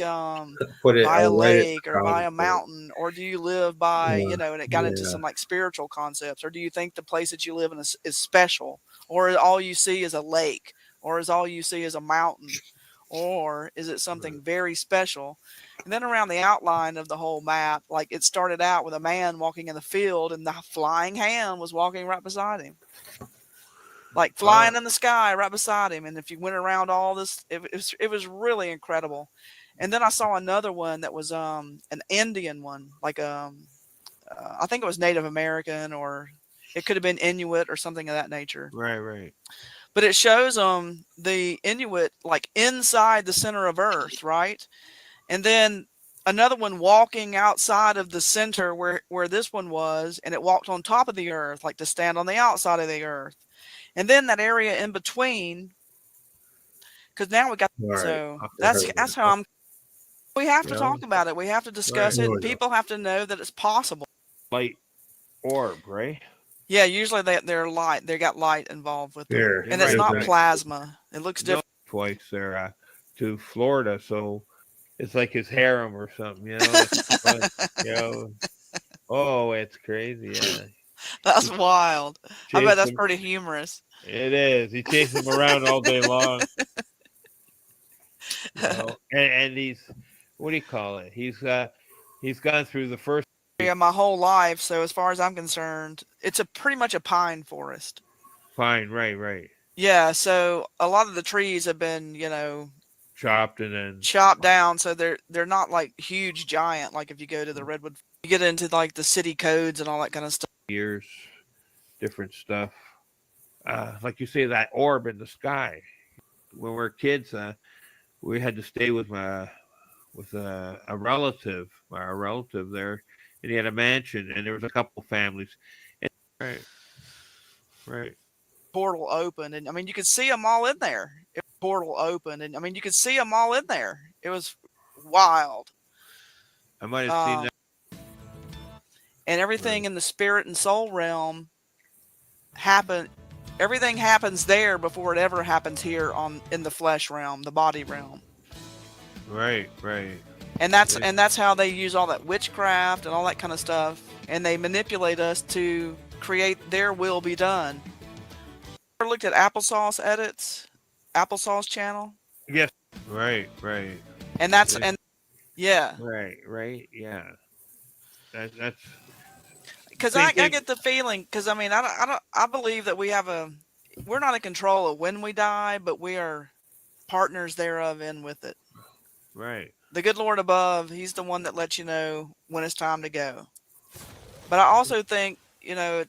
[SPEAKER 1] Put it
[SPEAKER 7] by a
[SPEAKER 1] away at
[SPEAKER 7] lake
[SPEAKER 1] the
[SPEAKER 7] or by a
[SPEAKER 1] top.
[SPEAKER 7] mountain, or do you live by and it got into
[SPEAKER 1] Yeah.
[SPEAKER 7] some like spiritual concepts, or do you think the place that you live in is special, or all you see is a lake, or is all you see is a mountain, or is it something very special? And then around the outline of the whole map, like it started out with a man walking in the field and the flying hand was walking right beside him. Like flying in the sky right beside him. And if you went around all this, it was really incredible. And then I saw another one that was an Indian one, like I think it was Native American, or it could have been Inuit or something of that nature.
[SPEAKER 1] Right.
[SPEAKER 7] But it shows the Inuit like inside the center of Earth, right? And then another one walking outside of the center where this one was, and it walked on top of the Earth, like to stand on the outside of the Earth. And then that area in between, because now we got so that's how we have to talk about it. We have to discuss it. And people have to know that it's possible.
[SPEAKER 1] Light orb, right?
[SPEAKER 7] Yeah, usually they're light. They got light involved with it, and it's not plasma. It looks different.
[SPEAKER 1] Twice there to Florida, so it's like his harem or something, you know. Oh, it's crazy. Yeah,
[SPEAKER 7] that's wild. I bet that's pretty humorous.
[SPEAKER 1] It is. He chases him around all day long. And he's, what do you call it? He's gone through the first
[SPEAKER 7] area my whole life, so as far as I'm concerned, it's pretty much a pine forest.
[SPEAKER 1] Pine, right.
[SPEAKER 7] Yeah, so a lot of the trees have been,
[SPEAKER 1] chopped and then
[SPEAKER 7] chopped down, so they're not like huge giant like if you go to the redwood. You get into like the city codes and all that kind of stuff.
[SPEAKER 1] Years, different stuff. Like you say, that orb in the sky. When we were kids, we had to stay with a relative, our relative there, and he had a mansion, and there was a couple families. And, right.
[SPEAKER 7] Portal opened, and I mean you could see them all in there. Portal opened, and I mean you could see them all in there. It was wild.
[SPEAKER 1] I might have seen that.
[SPEAKER 7] And everything in the spirit and soul realm happened. Everything happens there before it ever happens here in the flesh realm, the body realm.
[SPEAKER 1] Right.
[SPEAKER 7] And that's how they use all that witchcraft and all that kind of stuff, and they manipulate us to create their will be done. Ever looked at Applesauce edits? Applesauce channel?
[SPEAKER 1] Yes. Right.
[SPEAKER 7] And that's yeah.
[SPEAKER 1] Right. Yeah. That's.
[SPEAKER 7] Because I get the feeling, because I mean I believe that we're not in control of when we die, but we are partners thereof in with it.
[SPEAKER 1] Right.
[SPEAKER 7] The good Lord above, he's the one that lets you know when it's time to go. But I also think, you know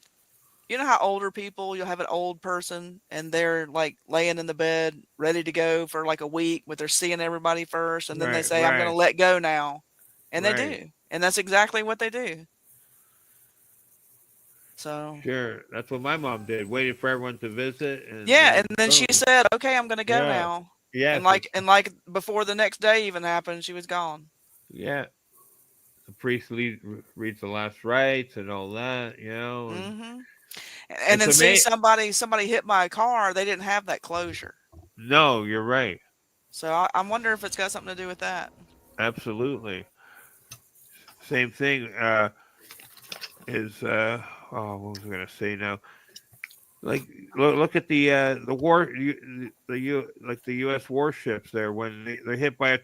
[SPEAKER 7] how older people, you'll have an old person and they're like laying in the bed ready to go for like a week, but they're seeing everybody first, and then they say, I'm going to let go now. And they do. And that's exactly what they do. So
[SPEAKER 1] sure, that's what my mom did. Waited for everyone to visit. And
[SPEAKER 7] then she said, "Okay, I'm going to go now."
[SPEAKER 1] Yeah,
[SPEAKER 7] and like before the next day even happened, she was gone.
[SPEAKER 1] Yeah, the priest reads the last rites and all that,
[SPEAKER 7] Mm-hmm. And then see somebody hit by a car. They didn't have that closure.
[SPEAKER 1] No, you're right.
[SPEAKER 7] So I wonder if it's got something to do with that.
[SPEAKER 1] Absolutely. Same thing. What was I going to say now? Like, look at the war, like the U.S. warships there when they're hit by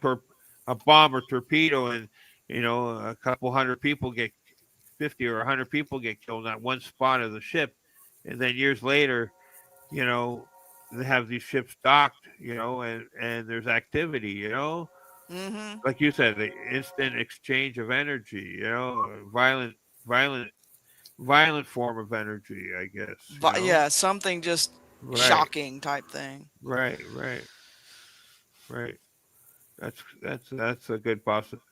[SPEAKER 1] a bomb or torpedo, and a couple hundred people 50 or 100 people get killed in that one spot of the ship, and then years later, they have these ships docked, and there's activity,
[SPEAKER 7] Mm-hmm.
[SPEAKER 1] like you said, the instant exchange of energy, violent form of energy, I guess.
[SPEAKER 7] Yeah, something just shocking type thing.
[SPEAKER 1] Right. That's a good possibility.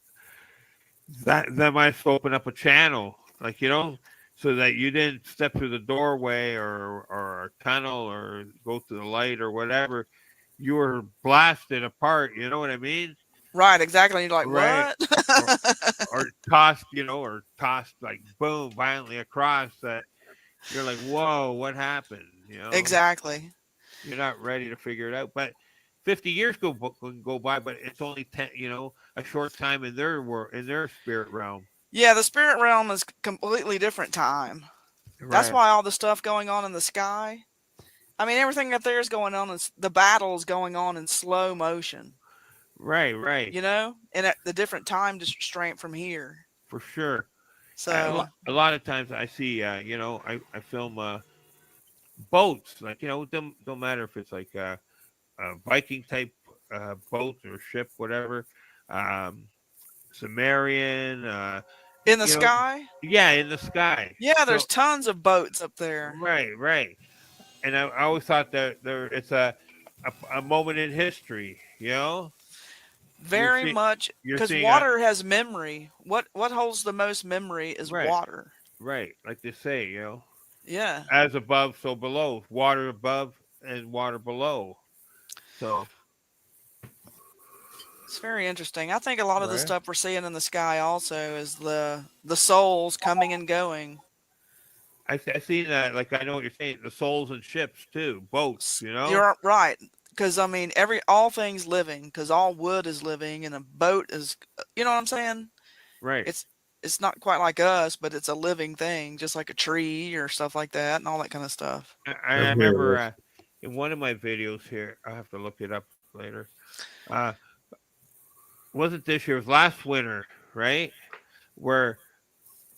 [SPEAKER 1] That might open up a channel, like so that you didn't step through the doorway or a tunnel or go to the light or whatever. You were blasted apart. You know what I mean?
[SPEAKER 7] Right, exactly. You're like, what?
[SPEAKER 1] or tossed like boom violently across that. You're like, whoa, what happened?
[SPEAKER 7] Exactly.
[SPEAKER 1] You're not ready to figure it out. But 50 years go by, but it's only 10, a short time in their spirit realm.
[SPEAKER 7] Yeah, the spirit realm is completely different time. Right. That's why all the stuff going on in the sky. I mean, everything up there is going on. The battle's going on in slow motion.
[SPEAKER 1] Right, right,
[SPEAKER 7] you know, and at the different time constraint from here.
[SPEAKER 1] for sure.
[SPEAKER 7] So
[SPEAKER 1] A lot of times I see, I film boats, like don't matter if it's like a Viking type boat or ship, whatever, um, Sumerian,
[SPEAKER 7] in the
[SPEAKER 1] you know,
[SPEAKER 7] sky,
[SPEAKER 1] yeah, in the sky.
[SPEAKER 7] yeah,
[SPEAKER 1] So
[SPEAKER 7] there's tons of boats up there.
[SPEAKER 1] right, right, and I always thought that it's a moment in history. You're
[SPEAKER 7] Very
[SPEAKER 1] seeing
[SPEAKER 7] much
[SPEAKER 1] you're
[SPEAKER 7] because
[SPEAKER 1] seeing a
[SPEAKER 7] water has memory. What holds the most memory is
[SPEAKER 1] right,
[SPEAKER 7] water.
[SPEAKER 1] right, like they say,
[SPEAKER 7] Yeah.
[SPEAKER 1] as above, so below, water above and water below. So
[SPEAKER 7] It's very interesting. I think a lot of the
[SPEAKER 1] right.
[SPEAKER 7] stuff we're seeing in the sky also is the souls coming and going.
[SPEAKER 1] I see that. Like I know what you're saying. The souls and ships too, boats.
[SPEAKER 7] You're right. Because I mean, all things living, because all wood is living, and a boat is, you know what I'm saying?
[SPEAKER 1] Right.
[SPEAKER 7] It's it's not quite like us, but it's a living thing, just like a tree or stuff like that, and all that kind of stuff.
[SPEAKER 1] I
[SPEAKER 2] I'm here
[SPEAKER 1] remember
[SPEAKER 2] with
[SPEAKER 1] in one of my videos here. I'll have to look it up later. Uh, wasn't this year? It was last winter, right? Where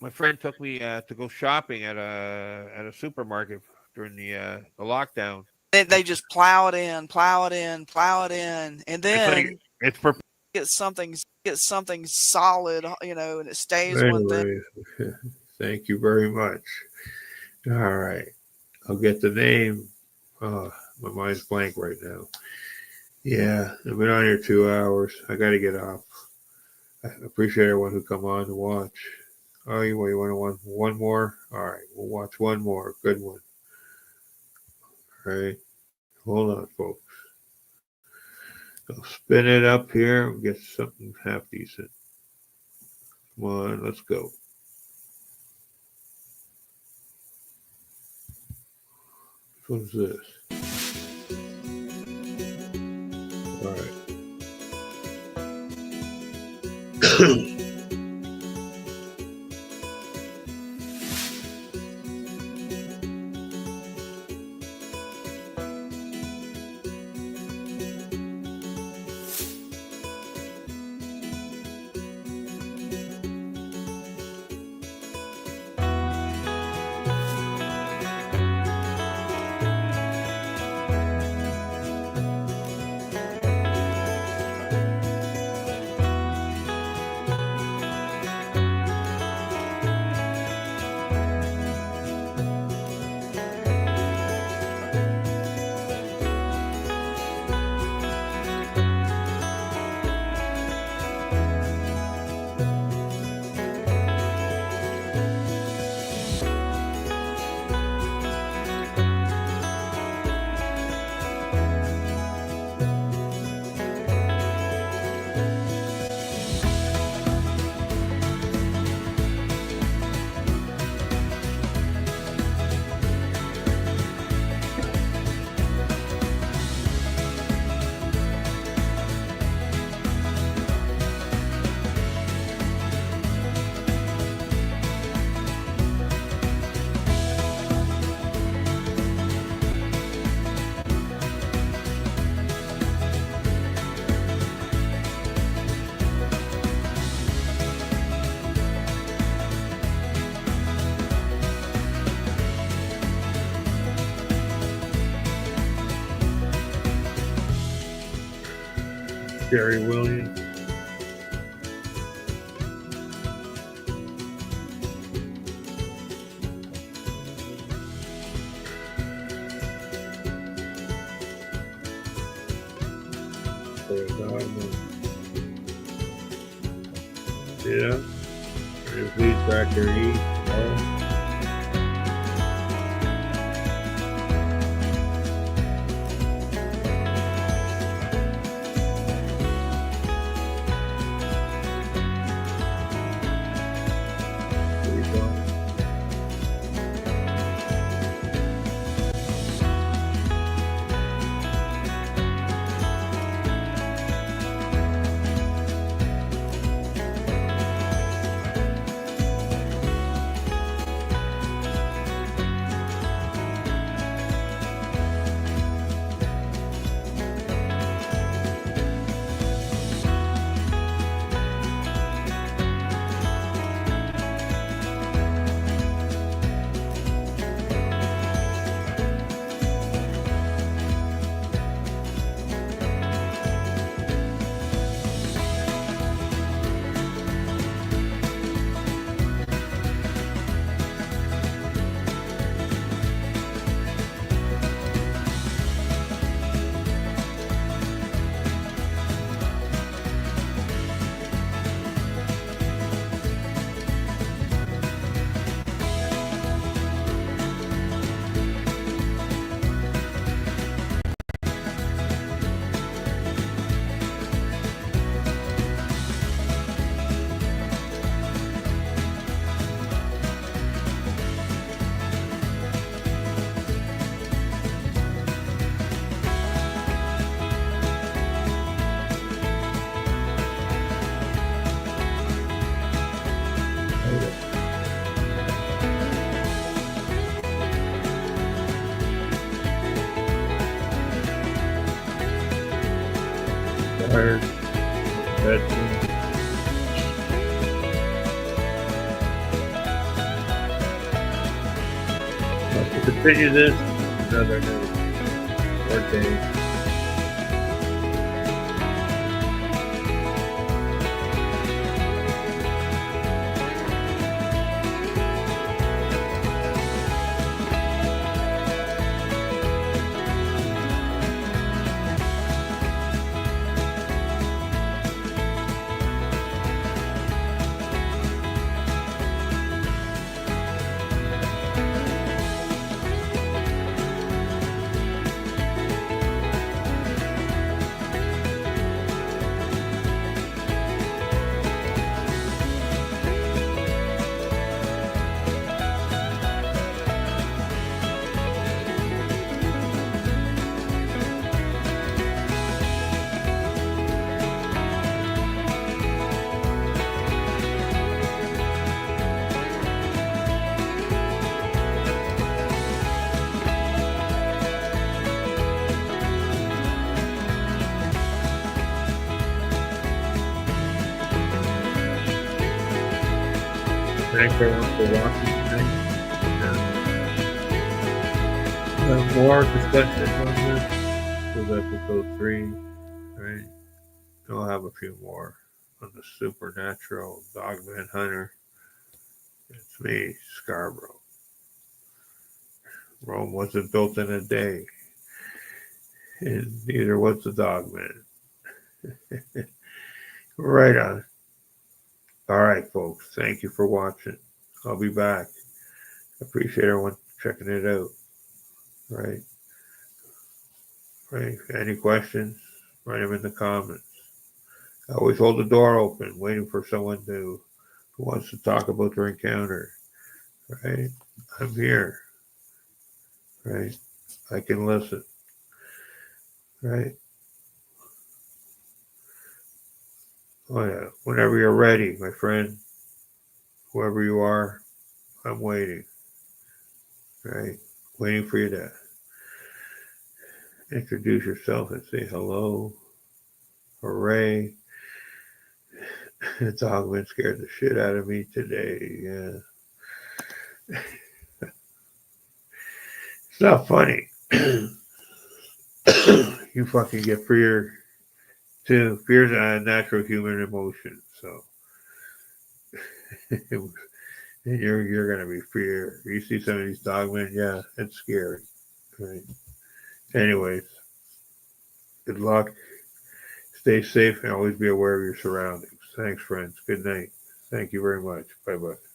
[SPEAKER 1] my friend took me to go shopping at a supermarket during the lockdown.
[SPEAKER 7] They just plow it in, plow it in, plow it in, and
[SPEAKER 1] It's like
[SPEAKER 7] then
[SPEAKER 1] it's for
[SPEAKER 7] get something solid, and it stays one thing.
[SPEAKER 2] Anyways, thank you very much. All right. I'll get the name. Oh, my mind's blank right now. Yeah, I've been on here 2 hours. I got to get off. I appreciate everyone who come on to watch. Oh, you want one more? All right, we'll watch one more. Good one. All right. Hold on, folks. I'll spin it up here and get something half decent. Come on, let's go. Which one's this? All right. Jerry Williams. Dogman. Yeah. There's Lead Factor E. Oh. There you go. tired. Bed soon. To continue this another day. Thanks everyone for watching tonight. More discussion on this. This is episode 3. Right? I'll have a few more on the supernatural Dogman Hunter. It's me, Scarboro. Rome wasn't built in a day, and neither was the Dogman. Right on. All right, folks. Thank you for watching. I'll be back. Appreciate everyone checking it out. Right. Any questions? Write them in the comments. I always hold the door open, waiting for someone who wants to talk about their encounter. Right. I'm here. Right. I can listen. Right. Oh yeah. Whenever you're ready, my friend, whoever you are, I'm waiting. Right. Waiting for you to introduce yourself and say hello. Hooray. The Dogman scared the shit out of me today. Yeah. It's not funny. You fucking get fear too. Fear's a natural human emotion. So and you're gonna be fear. You see some of these dogmen, yeah, it's scary. Right. Anyways, good luck. Stay safe and always be aware of your surroundings. Thanks, friends. Good night. Thank you very much. Bye-bye.